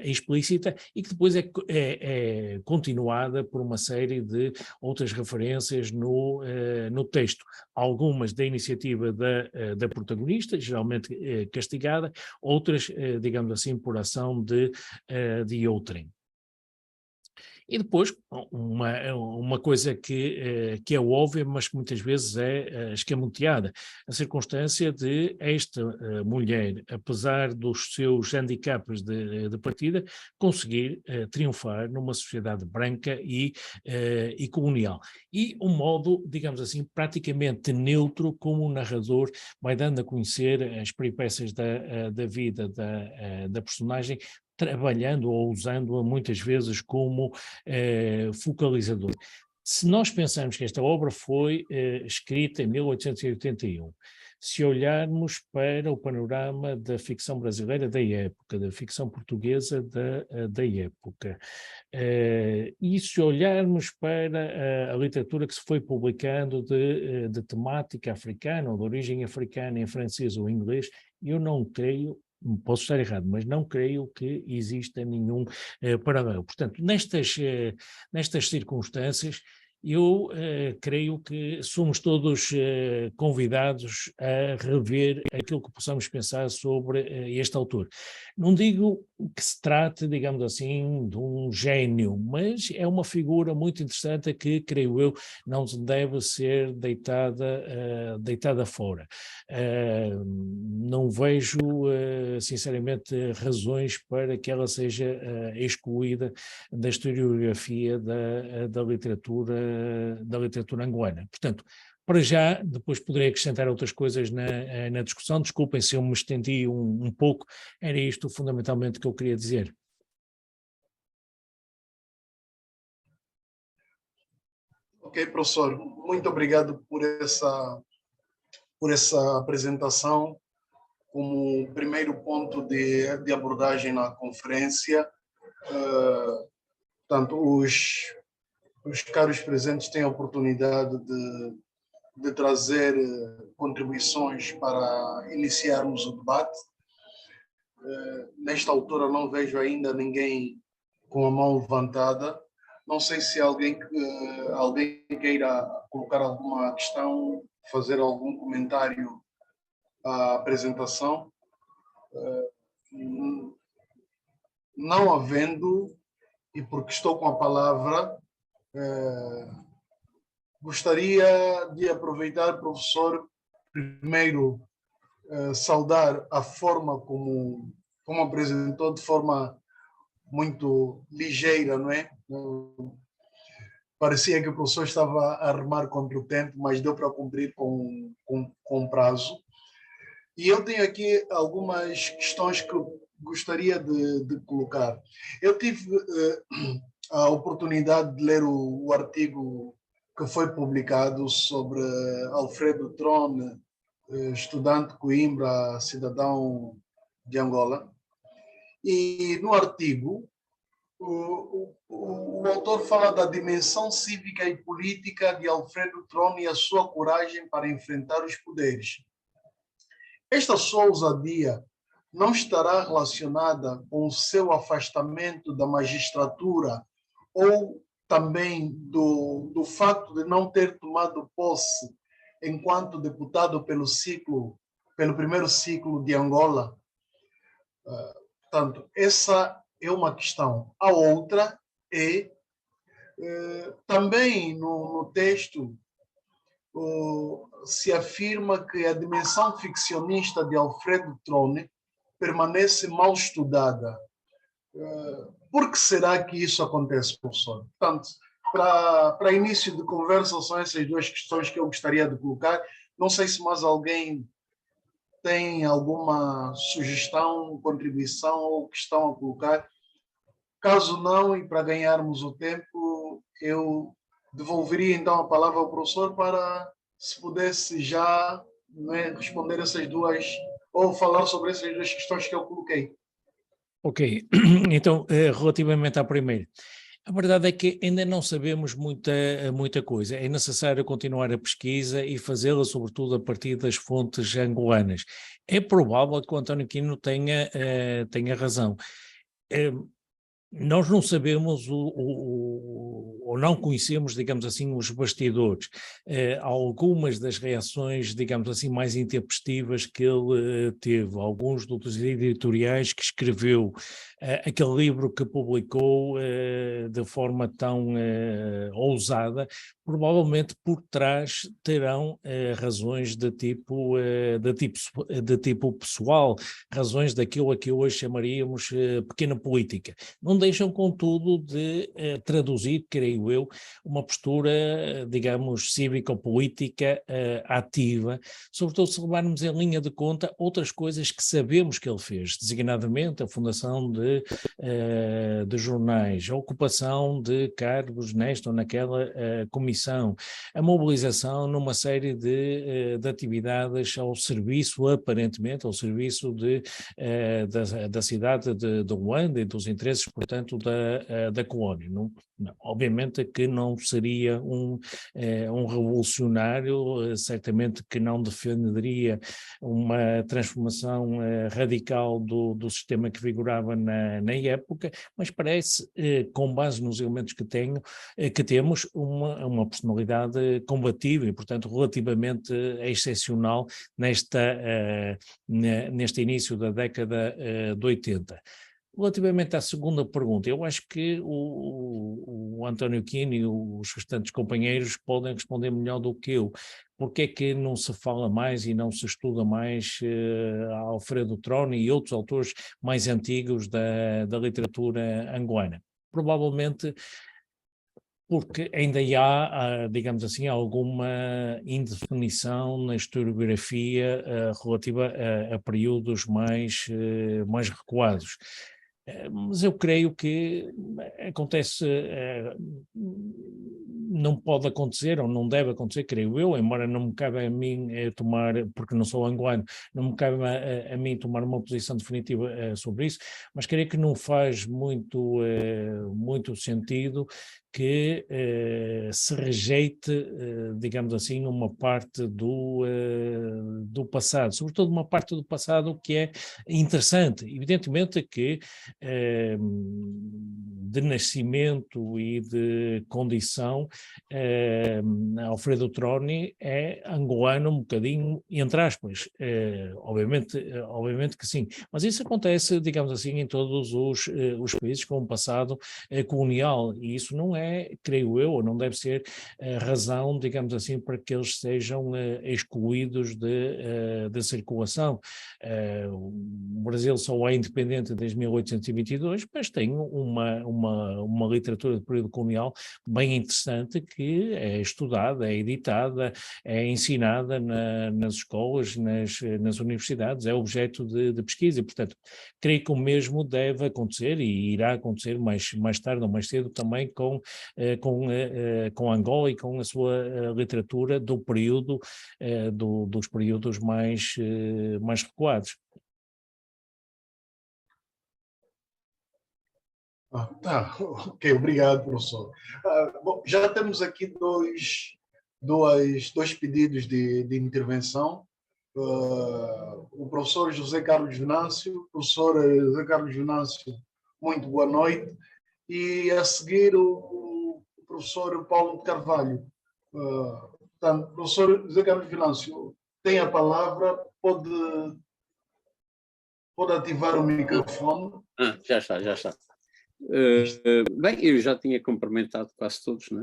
Speaker 3: explícita, e que depois é continuada por uma série de outras referências no texto, algumas da iniciativa da protagonista, geralmente castigada, outras, digamos assim, por ação de outrem. E depois, uma coisa que é óbvia, mas que muitas vezes é escamoteada, a circunstância de esta mulher, apesar dos seus handicaps de partida, conseguir triunfar numa sociedade branca e colonial. E um modo, digamos assim, praticamente neutro, como o narrador vai dando a conhecer as peripécias da vida da personagem, trabalhando ou usando-a muitas vezes como focalizador. Se nós pensarmos que esta obra foi escrita em 1881, se olharmos para o panorama da ficção brasileira da época, da ficção portuguesa da época, e se olharmos para a literatura que se foi publicando de temática africana ou de origem africana em francês ou inglês, eu não creio, posso estar errado, mas não creio que exista nenhum paralelo. Portanto, nestas circunstâncias, eu creio que somos todos convidados a rever aquilo que possamos pensar sobre este autor. Não digo que se trate, digamos assim, de um gênio, mas é uma figura muito interessante que, creio eu, não deve ser deitada fora. Não vejo, sinceramente, razões para que ela seja excluída da historiografia da literatura angolana. Portanto, para já, depois poderei acrescentar outras coisas na discussão. Desculpem se eu me estendi um pouco, era isto fundamentalmente que eu queria dizer.
Speaker 2: Ok, professor, muito obrigado por essa apresentação. Como primeiro ponto de abordagem na conferência, portanto, os caros presentes têm a oportunidade de trazer contribuições para iniciarmos o debate. Nesta altura não vejo ainda ninguém com a mão levantada. Não sei se alguém queira colocar alguma questão, fazer algum comentário à apresentação. Não havendo, e porque estou com a palavra, gostaria de aproveitar, professor, primeiro saudar a forma como apresentou, de forma muito ligeira, não é? Parecia que o professor estava a remar contra o tempo, mas deu para cumprir com prazo. E eu tenho aqui algumas questões que eu gostaria de colocar. Eu tive a oportunidade de ler o artigo que foi publicado sobre Alfredo Tron, estudante de Coimbra, cidadão de Angola. E no artigo, o autor fala da dimensão cívica e política de Alfredo Tron e a sua coragem para enfrentar os poderes. esta sua ousadia não estará relacionada com o seu afastamento da magistratura ou também do facto de não ter tomado posse enquanto deputado pelo primeiro ciclo de Angola? Portanto, essa é uma questão. A outra é, também no texto, se afirma que a dimensão ficcionista de Alfredo Trone permanece mal estudada. Por que será que isso acontece, professor? Portanto, para início de conversa, são essas duas questões que eu gostaria de colocar. Não sei se mais alguém tem alguma sugestão, contribuição ou questão a colocar. Caso não, e para ganharmos o tempo, eu devolveria então a palavra ao professor para, se pudesse já, né, responder essas duas, ou falar sobre essas duas questões que eu coloquei.
Speaker 3: Ok, então, relativamente à primeira, a verdade é que ainda não sabemos muita coisa. É necessário continuar a pesquisa e fazê-la, sobretudo, a partir das fontes angolanas. É provável que o António Quino tenha razão. Nós não sabemos ou não conhecemos, digamos assim, os bastidores. Algumas das reações, digamos assim, mais intempestivas que ele teve, alguns dos editoriais que escreveu, aquele livro que publicou de forma tão ousada, provavelmente por trás terão razões de tipo pessoal, razões daquilo a que hoje chamaríamos pequena política. Não deixam, contudo, de traduzir, creio eu, uma postura, digamos, cívico-política ativa, sobretudo se levarmos em linha de conta outras coisas que sabemos que ele fez, designadamente a fundação de jornais, a ocupação de cargos nesta ou naquela comissão, a mobilização numa série de atividades ao serviço, aparentemente, ao serviço da cidade de Luanda e dos interesses, portanto, da colónia. Obviamente que não seria um revolucionário, certamente que não defenderia uma transformação radical do sistema que vigorava na época, mas parece, com base nos elementos que temos, uma personalidade combativa e, portanto, relativamente excepcional neste início da década de 80. Relativamente à segunda pergunta, eu acho que o António Quino e os restantes companheiros podem responder melhor do que eu. Porque é que não se fala mais e não se estuda mais Alfredo Trone e outros autores mais antigos da literatura angolana? Provavelmente porque ainda há, digamos assim, alguma indefinição na historiografia relativa a períodos mais recuados. Mas eu creio que acontece, não pode acontecer ou não deve acontecer, creio eu, embora não me cabe a mim tomar, porque não sou angolano, não me cabe a mim tomar uma posição definitiva sobre isso, mas creio que não faz muito sentido que se rejeite, digamos assim, uma parte do passado, sobretudo uma parte do passado que é interessante. Evidentemente que de nascimento e de condição, Alfredo Trone é angolano um bocadinho, entre aspas, obviamente que sim, mas isso acontece, digamos assim, em todos os países com um passado colonial, e isso não é, creio eu, ou não deve ser razão, digamos assim, para que eles sejam excluídos de circulação. O Brasil só é independente desde 1822, mas tem uma literatura de período colonial bem interessante que é estudada, é editada, é ensinada nas escolas, nas universidades, é objeto de pesquisa e, portanto, creio que o mesmo deve acontecer e irá acontecer mais tarde ou mais cedo também com Angola e com a sua literatura do período, dos períodos mais recuados.
Speaker 2: Ok, obrigado, professor. Bom, já temos aqui dois pedidos de intervenção. o professor José Carlos Venâncio. Professor José Carlos Venâncio, muito boa noite. E a seguir o professor Paulo de Carvalho. Portanto, professor José Carlos Venâncio, tem a palavra, pode ativar o microfone.
Speaker 4: Já está, já está. Bem, eu já tinha cumprimentado quase todos, né?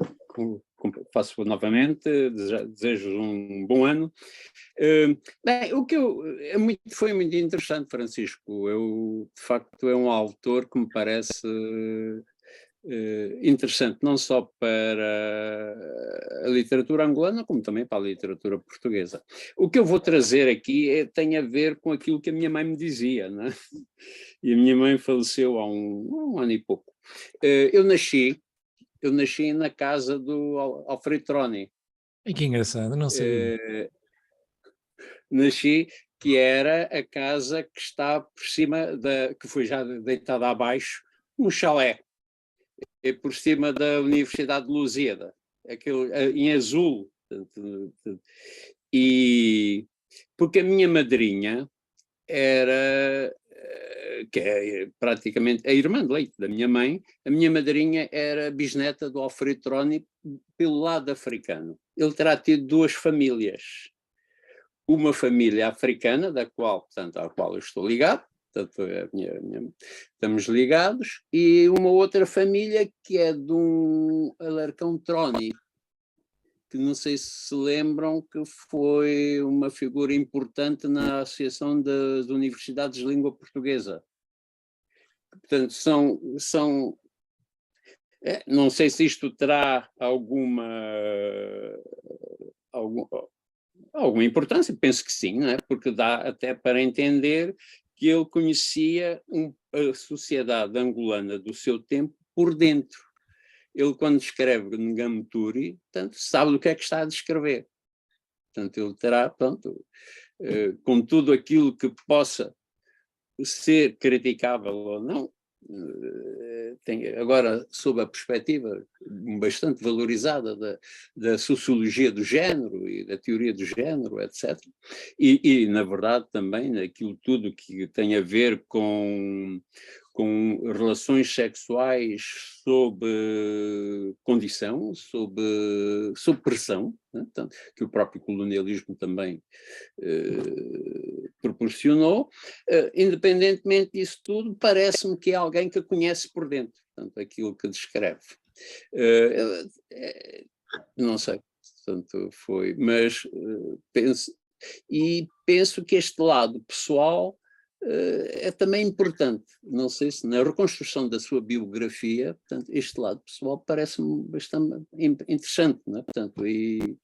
Speaker 4: Faço novamente, desejo um bom ano. Bem, o que foi muito interessante, Francisco. De facto, é um autor que me parece interessante, não só para a literatura angolana, como também para a literatura portuguesa. O que eu vou trazer aqui tem a ver com aquilo que a minha mãe me dizia, né? E a minha mãe faleceu há um ano e pouco. Eu nasci na casa do Alfredo Troni.
Speaker 3: E que engraçado, não sei.
Speaker 4: Nasci, que era a casa que está por cima, que foi já deitada abaixo, um chalé, por cima da Universidade de Lusíada, aquele, em azul. E porque a minha madrinha era, que é praticamente a irmã de leite da minha mãe, a minha madrinha era bisneta do Alfredo Troni pelo lado africano. Ele terá tido duas famílias. Uma família africana, portanto, à qual eu estou ligado, portanto, estamos ligados, e uma outra família que é de um Alarcão Troni, que não sei se lembram que foi uma figura importante na Associação das Universidades de Língua Portuguesa. Portanto, não sei se isto terá alguma importância, penso que sim, não é? Porque dá até para entender que ele conhecia a sociedade angolana do seu tempo por dentro. Ele, quando escreve Ngamturi, portanto, sabe do que é que está a descrever. Portanto, ele terá, pronto, com tudo aquilo que possa ser criticável ou não, agora, sob a perspectiva bastante valorizada da sociologia do género e da teoria do género, etc. E na verdade, também naquilo tudo que tem a ver com relações sexuais sob condição, sob pressão, né? Portanto, que o próprio colonialismo também proporcionou. Independentemente disso tudo, parece-me que é alguém que conhece por dentro, portanto, aquilo que descreve. Não sei, portanto, foi, mas penso que este lado pessoal é também importante. Não sei se na reconstrução da sua biografia, portanto, este lado pessoal parece-me bastante interessante, não é? Portanto, e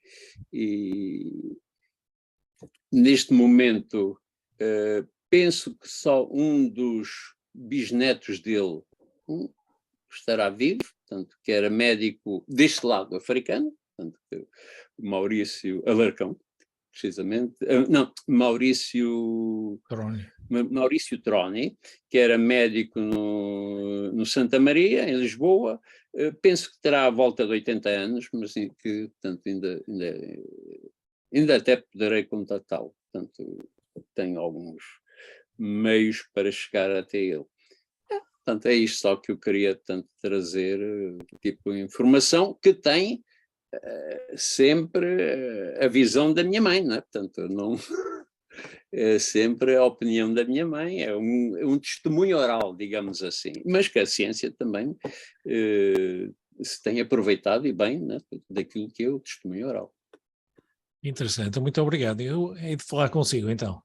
Speaker 4: neste momento penso que só um dos bisnetos dele estará vivo, portanto, que era médico deste lado africano, portanto, Maurício Alarcão, precisamente, não, Maurício Troni, que era médico no Santa Maria, em Lisboa. Penso que terá à volta de 80 anos, mas assim, que, portanto, ainda até poderei contatá-lo. Portanto, tenho alguns meios para chegar até ele. Portanto, é isto só que eu queria, portanto, trazer, tipo de informação que tem sempre a visão da minha mãe, não é? Portanto, não é sempre a opinião da minha mãe, é um testemunho oral, digamos assim, mas que a ciência também se tem aproveitado e bem, né, daquilo que é o testemunho oral.
Speaker 3: Interessante, muito obrigado. Eu hei de falar consigo, então.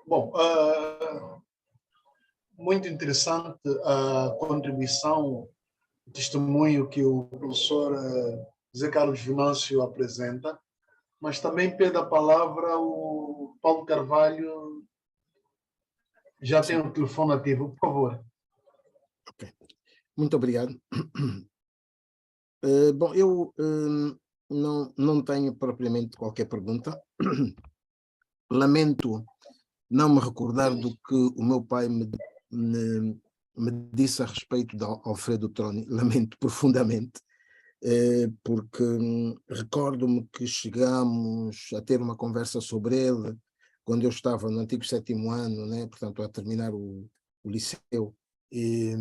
Speaker 2: Bom, muito interessante a contribuição, o testemunho que o professor José Carlos Venâncio apresenta, mas também pede a palavra o Paulo Carvalho. Já tem o telefone ativo, por favor.
Speaker 1: Ok. Muito obrigado. Bom, eu não tenho propriamente qualquer pergunta. Lamento não me recordar do que o meu pai me me disse a respeito de Alfredo Troni, lamento profundamente, porque recordo-me que chegamos a ter uma conversa sobre ele quando eu estava no antigo 7º ano, né? Portanto, a terminar o liceu, e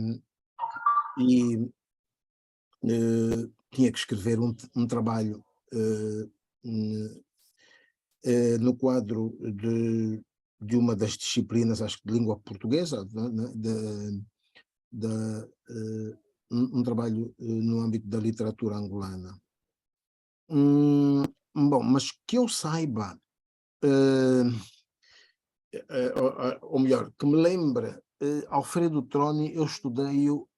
Speaker 1: tinha que escrever um trabalho no quadro de uma das disciplinas, acho que de língua portuguesa, um trabalho no âmbito da literatura angolana. Bom, mas que eu saiba, ou melhor, que me lembre, Alfredo Troni, eu estudei-o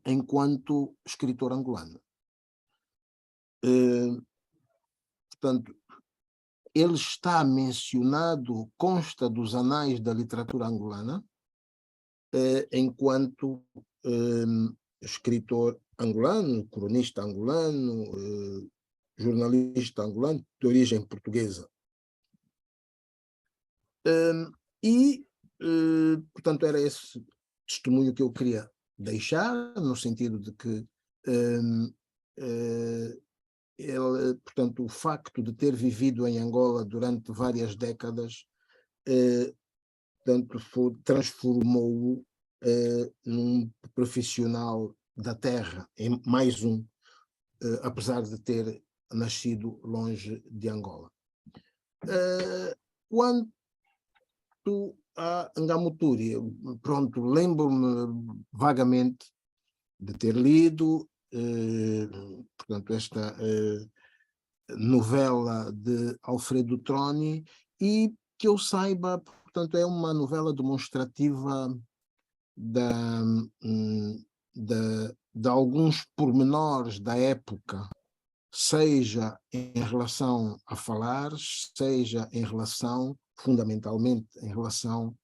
Speaker 1: enquanto escritor angolano. Portanto, ele está mencionado, consta dos anais da literatura angolana, enquanto escritor angolano, cronista angolano, jornalista angolano, de origem portuguesa. Portanto, era esse testemunho que eu queria deixar, no sentido de que ele, portanto, o facto de ter vivido em Angola durante várias décadas, portanto, transformou-o num profissional da terra, em mais um, apesar de ter nascido longe de Angola. Quanto a Ngamuturi, pronto, lembro-me vagamente de ter lido, portanto, esta novela de Alfredo Troni, e que eu saiba, portanto, é uma novela demonstrativa de alguns pormenores da época, seja em relação a falar, seja em relação, fundamentalmente, em relação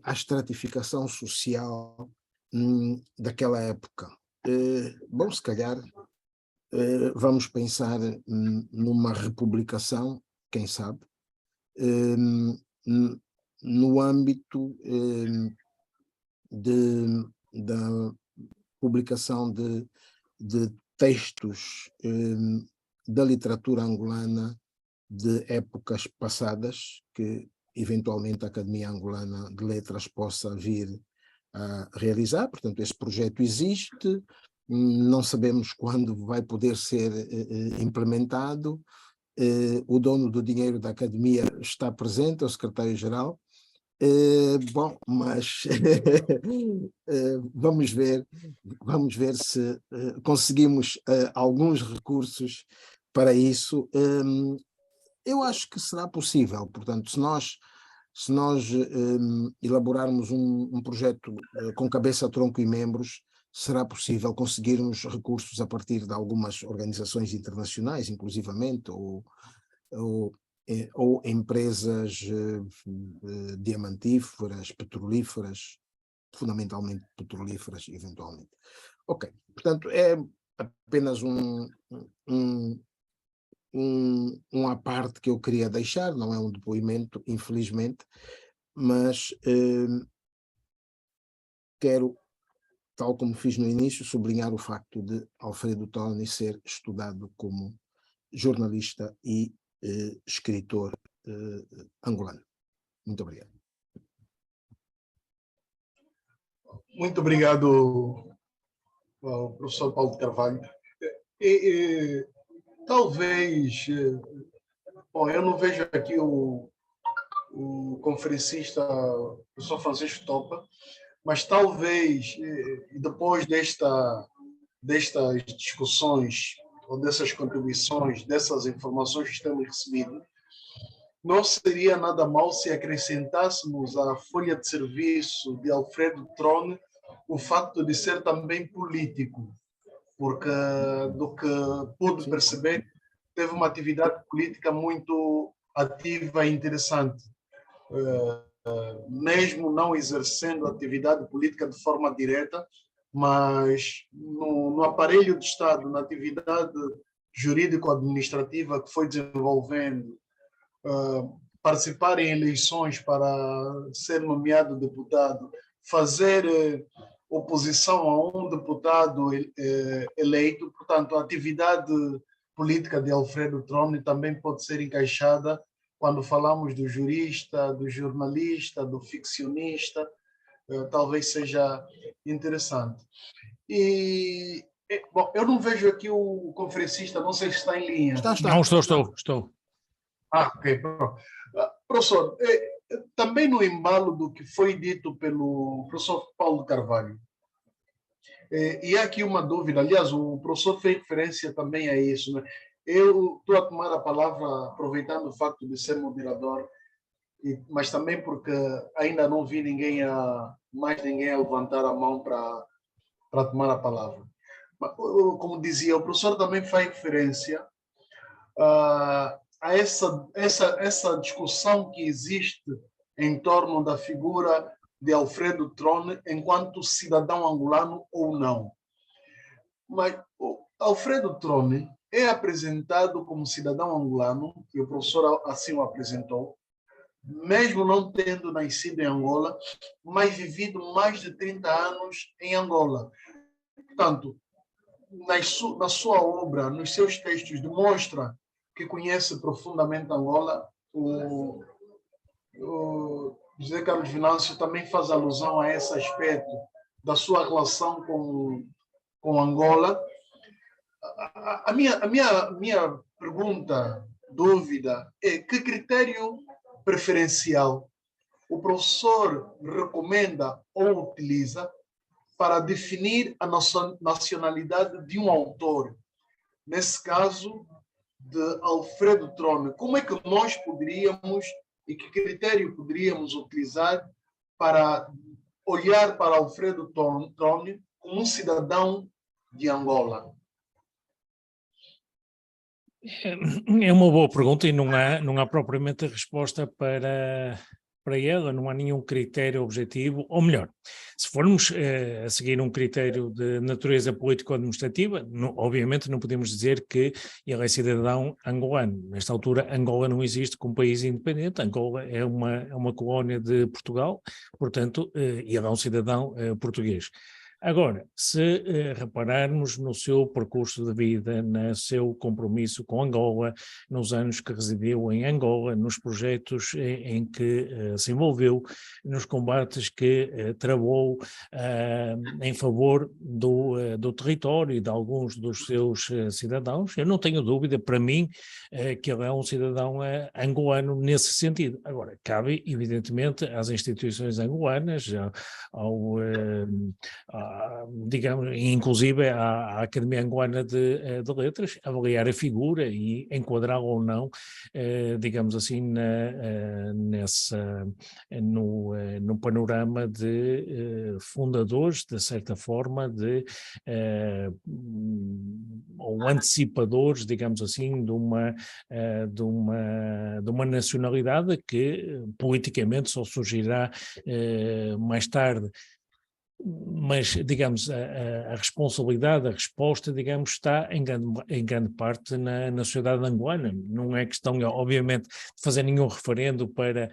Speaker 1: à estratificação social daquela época. Bom, se calhar vamos pensar numa republicação, quem sabe, no âmbito da publicação de textos da literatura angolana de épocas passadas, que eventualmente a Academia Angolana de Letras possa vir a realizar. Portanto, esse projeto existe, não sabemos quando vai poder ser implementado. O dono do dinheiro da Academia está presente, é o secretário-geral. Bom, mas vamos ver se conseguimos alguns recursos para isso. Eu acho que será possível, portanto, se nós elaborarmos um projeto com cabeça, tronco e membros, será possível conseguirmos recursos a partir de algumas organizações internacionais, inclusivamente, ou empresas diamantíferas, petrolíferas, fundamentalmente petrolíferas, eventualmente. Ok, portanto, é apenas uma parte que eu queria deixar, não é um depoimento, infelizmente, mas quero, tal como fiz no início, sublinhar o facto de Alfredo Troni ser estudado como jornalista e escritor angolano. Muito obrigado.
Speaker 2: Muito obrigado ao professor Paulo de Carvalho. Talvez, bom, eu não vejo aqui o conferencista, o professor Francisco Topa, mas talvez, depois destas discussões, ou dessas contribuições, dessas informações que estamos recebendo, não seria nada mal se acrescentássemos à folha de serviço de Alfredo Troni o facto de ser também político, porque, do que pude perceber, teve uma atividade política muito ativa e interessante, mesmo não exercendo atividade política de forma direta, mas no aparelho de Estado, na atividade jurídico-administrativa que foi desenvolvendo, participar em eleições para ser nomeado deputado, fazer oposição a um deputado eleito. Portanto, a atividade política de Alfredo Trone também pode ser encaixada quando falamos do jurista, do jornalista, do ficcionista. Talvez seja interessante. Bom, eu não vejo aqui o conferencista, não sei se está em linha.
Speaker 3: Não, estou.
Speaker 2: Ok, pronto. Professor, também no embalo do que foi dito pelo professor Paulo Carvalho, e há aqui uma dúvida, aliás, o professor fez referência também a isso, né? Eu estou a tomar a palavra aproveitando o facto de ser moderador, mas também porque ainda não vi mais ninguém a levantar a mão para tomar a palavra. Como dizia, o professor também faz referência a essa discussão que existe em torno da figura de Alfredo Trone enquanto cidadão angolano ou não. Mas Alfredo Trone é apresentado como cidadão angolano, e o professor assim o apresentou, mesmo não tendo nascido em Angola, mas vivido mais de 30 anos em Angola. Portanto, na sua obra, nos seus textos, demonstra que conhece profundamente Angola. O José Carlos Venâncio também faz alusão a esse aspecto da sua relação com Angola. A minha pergunta, dúvida, é que critério preferencial o professor recomenda ou utiliza para definir a nacionalidade de um autor, nesse caso de Alfredo Trone? Como é que nós poderíamos e que critério poderíamos utilizar para olhar para Alfredo Trone como um cidadão de Angola?
Speaker 3: É uma boa pergunta e não há propriamente a resposta para ela, não há nenhum critério objetivo, ou melhor, se formos a seguir um critério de natureza político-administrativa, obviamente não podemos dizer que ele é cidadão angolano. Nesta altura, Angola não existe como país independente, Angola é uma colónia de Portugal, portanto, ele é um cidadão português. Agora, se repararmos no seu percurso de vida, no seu compromisso com Angola, nos anos que residiu em Angola, nos projetos em que se envolveu, nos combates que travou em favor do território e de alguns dos seus cidadãos, eu não tenho dúvida, para mim, que ele é um cidadão angolano nesse sentido. Agora, cabe, evidentemente, às instituições angolanas, digamos, inclusive à Academia Angolana de Letras, avaliar a figura e enquadrá-la ou não, digamos assim, no panorama de fundadores, de certa forma, ou antecipadores, digamos assim, de uma nacionalidade que politicamente só surgirá mais tarde. Mas, digamos, a responsabilidade, a resposta, digamos, está em grande parte na sociedade angolana. Não é questão, obviamente, de fazer nenhum referendo para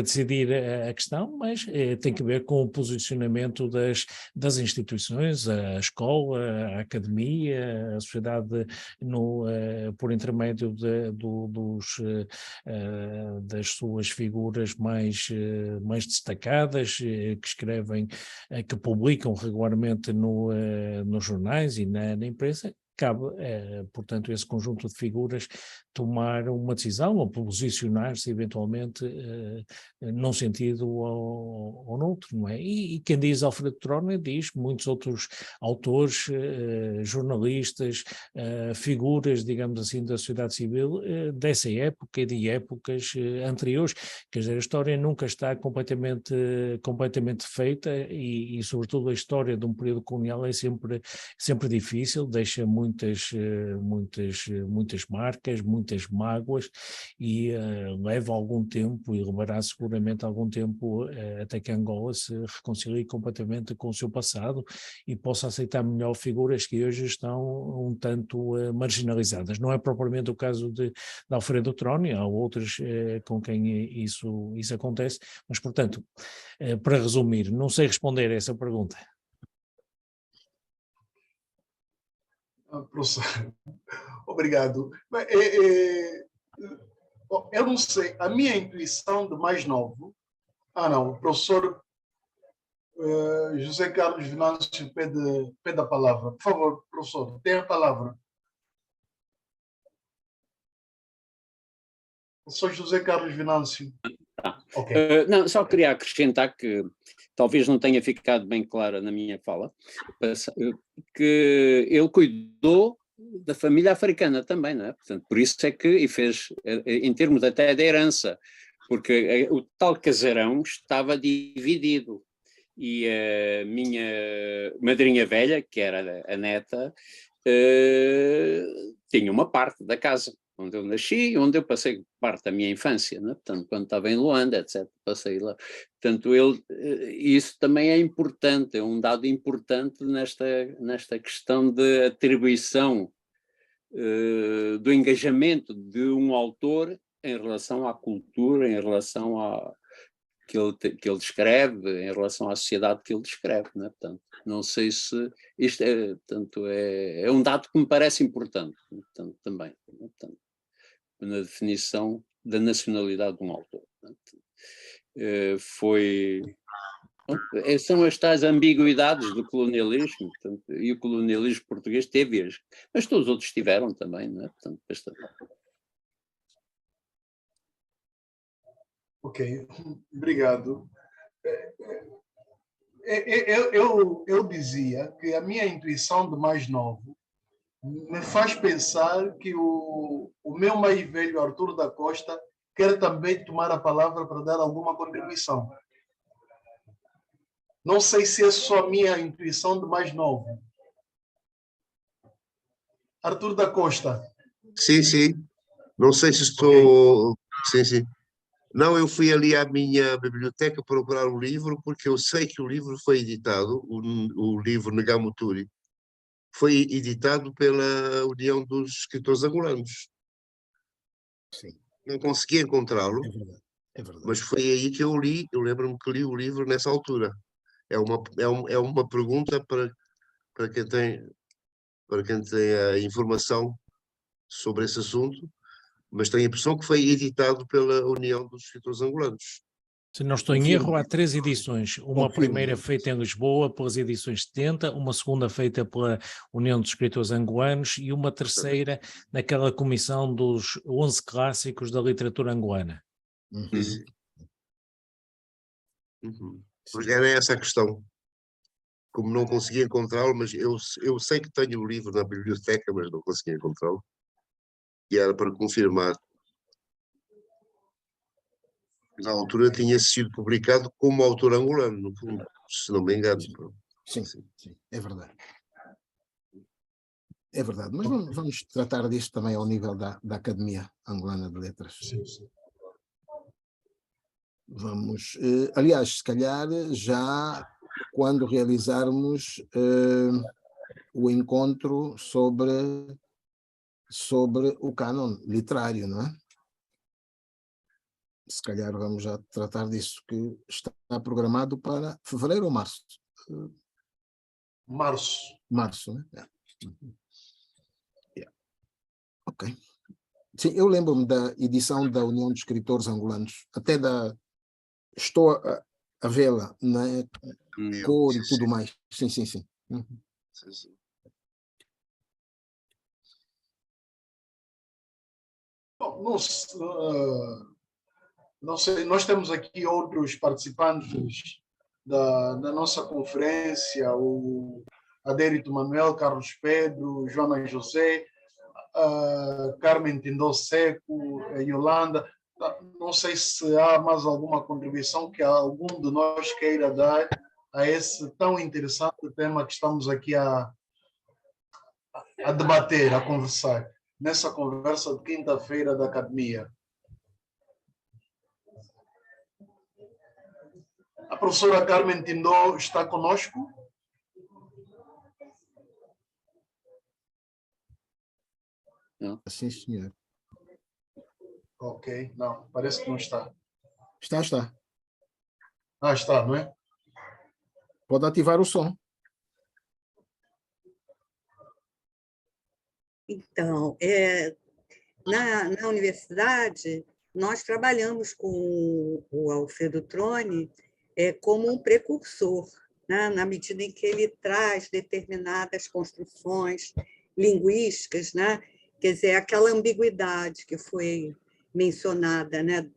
Speaker 3: decidir a questão, mas tem que ver com o posicionamento das instituições, a escola, a academia, a sociedade por intermédio das suas figuras mais destacadas, que escrevem, que publicam regularmente nos jornais e na imprensa. Cabe, portanto, esse conjunto de figuras tomar uma decisão ou posicionar-se eventualmente num sentido ou noutro, não é? E quem diz Alfredo Trone diz muitos outros autores, jornalistas, figuras, digamos assim, da sociedade civil dessa época e de épocas anteriores. Quer dizer, a história nunca está completamente feita e sobretudo a história de um período colonial é sempre difícil, deixa muitas marcas, muitas mágoas e leva algum tempo e levará seguramente algum tempo até que Angola se reconcilie completamente com o seu passado e possa aceitar melhor figuras que hoje estão um tanto marginalizadas. Não é propriamente o caso de Alfredo Trone, há outros com quem isso acontece, mas portanto, para resumir, não sei responder a essa pergunta.
Speaker 2: Professor, obrigado. Eu não sei, a minha intuição de mais novo... não, o professor José Carlos Venâncio pede a palavra. Por favor, professor, tem a palavra. Professor José Carlos Venâncio.
Speaker 4: Okay. Não, só queria acrescentar que talvez não tenha ficado bem clara na minha fala, que ele cuidou da família africana também, não é? Portanto, por isso é que, e fez, em termos até da herança, porque o tal casarão estava dividido e a minha madrinha velha, que era a neta, tinha uma parte da casa onde eu nasci e onde eu passei parte da minha infância, né? Portanto, quando estava em Luanda, etc., passei lá. Portanto, isso também é importante, é um dado importante nesta questão de atribuição do engajamento de um autor em relação à cultura, em relação a que ele descreve, em relação à sociedade que ele descreve, né? Portanto, não sei se isto é um dado que me parece importante, portanto, também, né? Portanto, na definição da nacionalidade de um autor. São as tais ambiguidades do colonialismo, portanto, e o colonialismo português teve-as, mas todos os outros tiveram também, não é? Portanto, bastante.
Speaker 2: Ok, obrigado. Eu dizia que a minha intuição de mais novo me faz pensar que o meu mais velho, Arthur da Costa, quer também tomar a palavra para dar alguma contribuição. Não sei se é só a minha intuição de mais novo. Arthur da Costa.
Speaker 5: Sim, sim. Não sei se estou... Okay. Sim, sim. Não, eu fui ali à minha biblioteca procurar o livro, porque eu sei que o livro foi editado, o livro Negamuturi, foi editado pela União dos Escritores Angolanos.
Speaker 1: Sim.
Speaker 5: Não consegui encontrá-lo,
Speaker 1: é verdade.
Speaker 5: Mas foi aí que eu li, eu lembro-me que li o livro nessa altura. É uma pergunta para quem tem a informação sobre esse assunto, mas tenho a impressão que foi editado pela União dos Escritores Angolanos.
Speaker 3: Se não estou em erro, há 3 edições. Uma primeira feita em Lisboa pelas edições 70, uma segunda feita pela União dos Escritores Angolanos e uma terceira naquela comissão dos 11 clássicos da literatura angolana.
Speaker 5: Pois era essa a questão. Como não consegui encontrá-lo, mas eu sei que tenho o livro na biblioteca, mas não consegui encontrá-lo. E era para confirmar. Na altura tinha sido publicado como autor angolano, no fundo, se não me engano.
Speaker 1: Sim, é verdade. É verdade, mas vamos tratar disto também ao nível da Academia Angolana de Letras.
Speaker 2: Sim.
Speaker 1: Vamos, aliás, se calhar já quando realizarmos o encontro sobre o cânon literário, não é? Se calhar vamos já tratar disso, que está programado para fevereiro ou março?
Speaker 2: Março,
Speaker 1: né? Ok. Sim, eu lembro-me da edição da União de Escritores Angolanos, até estou a vê-la, né? Cor e tudo mais. Sim.
Speaker 5: Sim.
Speaker 2: Bom, não sei, nós temos aqui outros participantes da nossa conferência, o Adérito Manuel, Carlos Pedro, Joana José, Carmen Tindó Seco, Yolanda. Não sei se há mais alguma contribuição que algum de nós queira dar a esse tão interessante tema que estamos aqui a debater, a conversar, nessa conversa de quinta-feira da Academia. A professora Carmen Tindó está conosco?
Speaker 4: Não.
Speaker 1: Sim, senhor.
Speaker 2: Ok, não, parece que não está.
Speaker 1: Está.
Speaker 2: Está, não é?
Speaker 1: Pode ativar o som.
Speaker 6: Então, na universidade, nós trabalhamos com o Alfredo Troni como um precursor, né? Na medida em que ele traz determinadas construções linguísticas, né? Quer dizer, aquela ambiguidade que foi mencionada, né?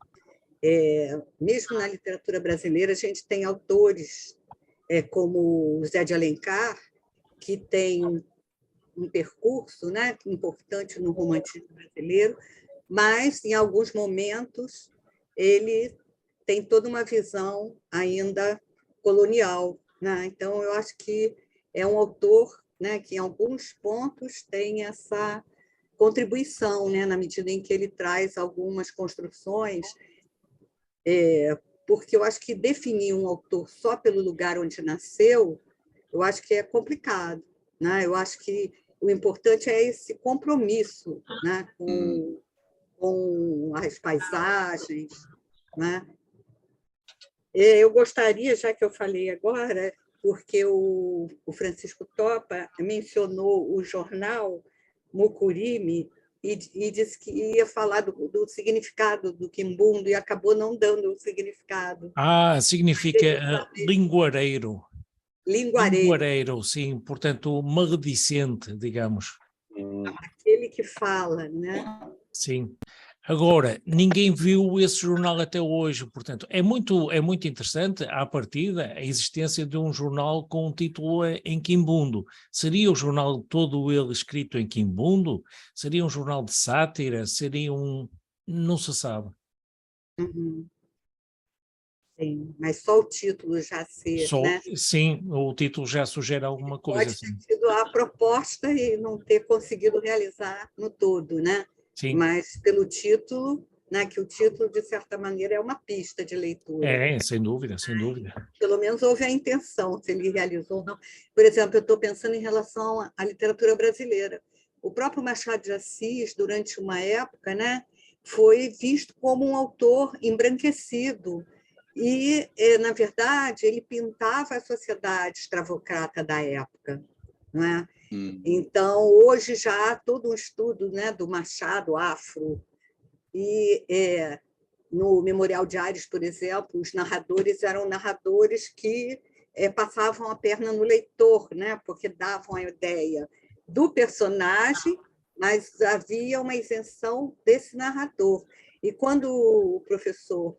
Speaker 6: Mesmo na literatura brasileira, a gente tem autores como José de Alencar, que tem um percurso, né, importante no romantismo brasileiro, mas, em alguns momentos, ele tem toda uma visão ainda colonial, né? Então, eu acho que é um autor, né, que, em alguns pontos, tem essa contribuição, né, na medida em que ele traz algumas construções, porque eu acho que definir um autor só pelo lugar onde nasceu, eu acho que é complicado, né? Eu acho que o importante é esse compromisso, né, com as paisagens, né? Eu gostaria, já que eu falei agora, porque o Francisco Topa mencionou o jornal Mucurimi e disse que ia falar do significado do quimbundo e acabou não dando o significado.
Speaker 3: Significa linguareiro.
Speaker 6: Linguareiro.
Speaker 3: Linguareiro, sim, portanto, maledicente, digamos.
Speaker 6: Aquele que fala, né?
Speaker 3: Sim. Agora, ninguém viu esse jornal até hoje, portanto, é muito interessante, à partida, a existência de um jornal com um título em quimbundo. Seria o jornal todo ele escrito em quimbundo? Seria um jornal de sátira? Seria um... não se sabe.
Speaker 6: Uhum. Sim, mas só o título já ser, né?
Speaker 3: Sim, o título já sugere alguma coisa.
Speaker 6: Pode ter tido a proposta e não ter conseguido realizar no todo, né?
Speaker 3: Sim.
Speaker 6: Mas pelo título, né, que o título, de certa maneira, é uma pista de leitura.
Speaker 3: Sem dúvida, sem dúvida.
Speaker 6: Pelo menos houve a intenção, se ele realizou ou não. Por exemplo, eu estou pensando em relação à literatura brasileira. O próprio Machado de Assis, durante uma época, né, foi visto como um autor embranquecido. E, na verdade, ele pintava a sociedade escravocrata da época, não é? Então, hoje já há todo um estudo, né, do Machado afro, e no Memorial de Ares, por exemplo, os narradores eram narradores que passavam a perna no leitor, né, porque davam a ideia do personagem, mas havia uma isenção desse narrador. E quando o professor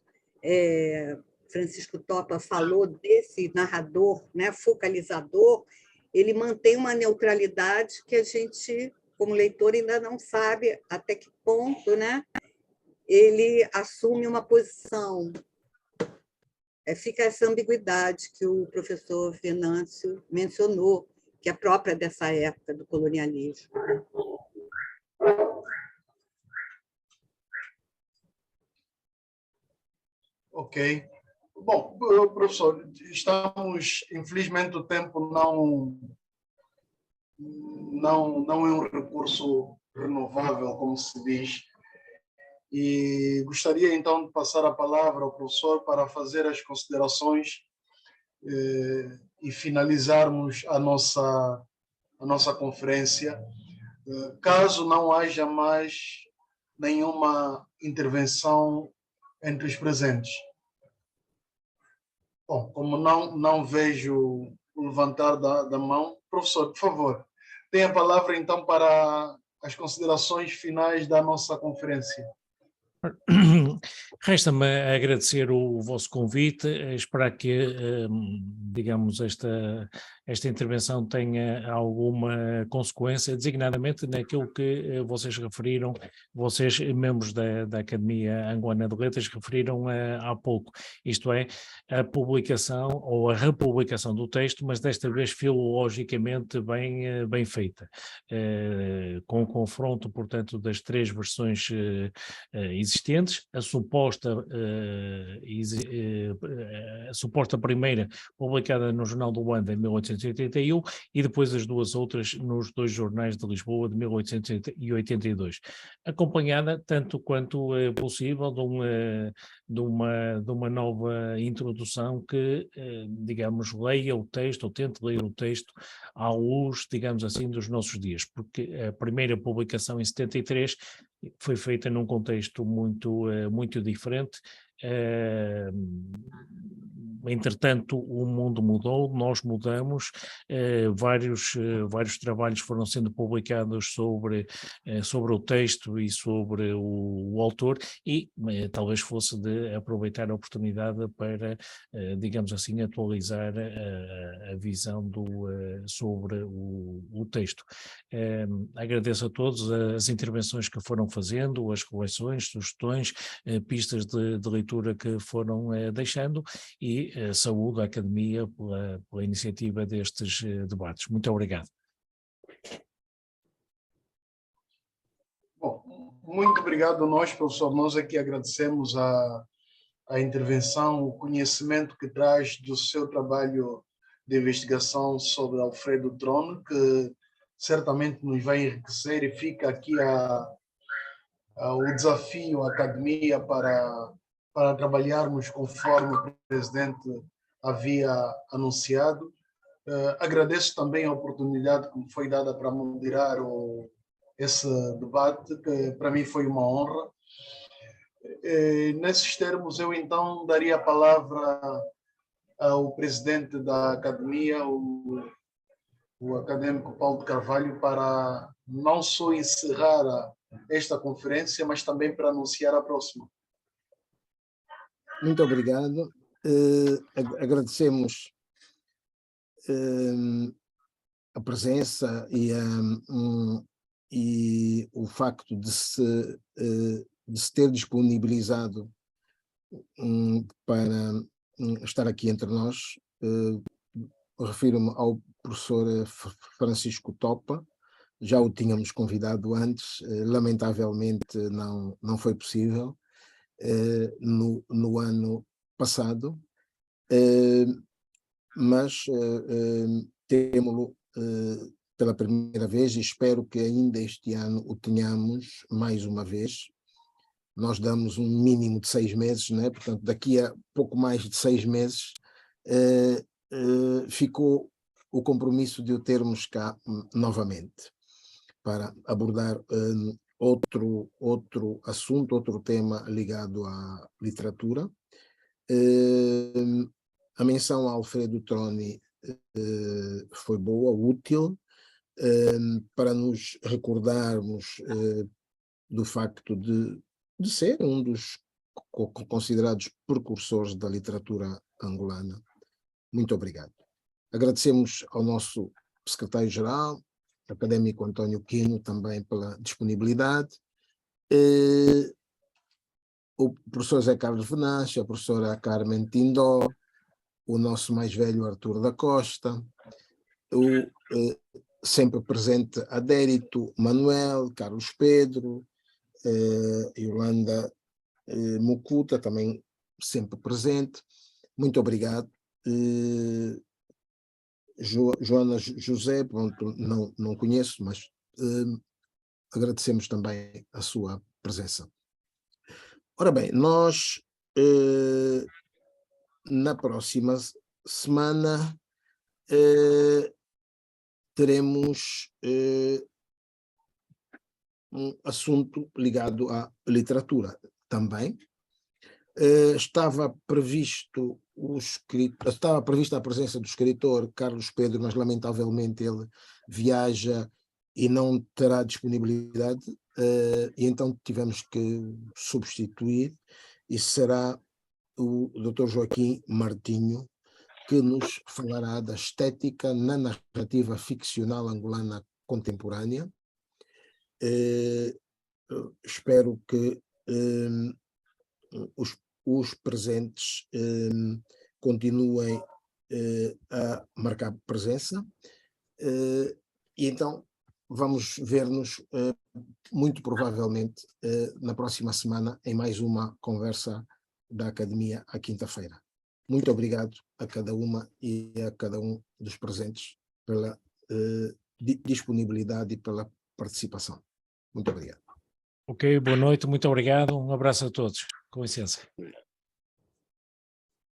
Speaker 6: Francisco Topa falou desse narrador, né, focalizador, ele mantém uma neutralidade que a gente, como leitor, ainda não sabe até que ponto, né, ele assume uma posição. Fica essa ambiguidade que o professor Venâncio mencionou, que é própria dessa época do colonialismo.
Speaker 2: Ok. Bom, professor, estamos, infelizmente, o tempo não é um recurso renovável, como se diz, e gostaria então de passar a palavra ao professor para fazer as considerações e finalizarmos a nossa conferência. Caso não haja mais nenhuma intervenção entre os presentes. Bom, como não vejo o levantar da mão, professor, por favor, tenha a palavra então para as considerações finais da nossa conferência.
Speaker 3: Resta-me agradecer o vosso convite, esperar que, digamos, esta intervenção tenha alguma consequência, designadamente naquilo que vocês referiram, vocês, membros da Academia Angoana de Letras, referiram há pouco, isto é, a publicação ou a republicação do texto, mas desta vez filologicamente bem feita, com o confronto, portanto, das três versões existentes, a suposta primeira publicada no Jornal do Luanda em 1880, 1881, e depois as duas outras nos dois jornais de Lisboa de 1882, acompanhada tanto quanto é possível de uma nova introdução que, digamos, leia o texto, ou tente ler o texto à luz, digamos assim, dos nossos dias, porque a primeira publicação em 73 foi feita num contexto muito diferente. Entretanto, o mundo mudou, nós mudamos, vários trabalhos foram sendo publicados sobre o texto e sobre o autor, e talvez fosse de aproveitar a oportunidade para, digamos assim, atualizar a visão sobre o texto. Agradeço a todos as intervenções que foram fazendo, as correções, sugestões, pistas de leitura que foram deixando, e saúdo a Academia pela iniciativa destes debates. Muito obrigado.
Speaker 2: Bom, muito obrigado a nós, professor. Nós aqui agradecemos a intervenção, o conhecimento que traz do seu trabalho de investigação sobre Alfredo Tron, que certamente nos vai enriquecer, e fica aqui o desafio à Academia para trabalharmos conforme o presidente havia anunciado. Agradeço também a oportunidade que me foi dada para moderar esse debate, que para mim foi uma honra. Nesses termos, eu então daria a palavra ao presidente da Academia, o acadêmico Paulo de Carvalho, para não só encerrar esta conferência, mas também para anunciar a próxima.
Speaker 1: Muito obrigado. Agradecemos a presença e o facto de se ter disponibilizado para estar aqui entre nós. Refiro-me ao professor Francisco Topa. Já o tínhamos convidado antes, lamentavelmente não foi possível no ano passado, mas temo-lo pela primeira vez, e espero que ainda este ano o tenhamos mais uma vez. Nós damos um mínimo de 6 meses, né? Portanto, daqui a pouco mais de 6 meses ficou o compromisso de o termos cá novamente, para abordar outro assunto, outro tema ligado à literatura. A menção a Alfredo Troni foi boa, útil, para nos recordarmos do facto de ser um dos considerados precursores da literatura angolana. Muito obrigado. Agradecemos ao nosso secretário-geral, académico António Quino, também pela disponibilidade, o professor Zé Carlos Venâncio, a professora Carmen Tindó, o nosso mais velho Arthur da Costa, o sempre presente Adérito Manuel, Carlos Pedro, Yolanda Mucuta, também sempre presente. Muito obrigado. Joana José, pronto, não conheço, mas agradecemos também a sua presença. Ora bem, nós na próxima semana teremos um assunto ligado à literatura também. Estava prevista a presença do escritor Carlos Pedro, mas lamentavelmente ele viaja e não terá disponibilidade, e então tivemos que substituir, e será o Dr. Joaquim Martinho, que nos falará da estética na narrativa ficcional angolana contemporânea. Espero que os presentes continuem a marcar presença, e então vamos ver-nos muito provavelmente na próxima semana em mais uma conversa da Academia à quinta-feira. muito obrigado a cada uma e a cada um dos presentes pela disponibilidade e pela participação. Muito obrigado.
Speaker 3: Ok, boa noite, muito obrigado. Um abraço a todos. Com licença.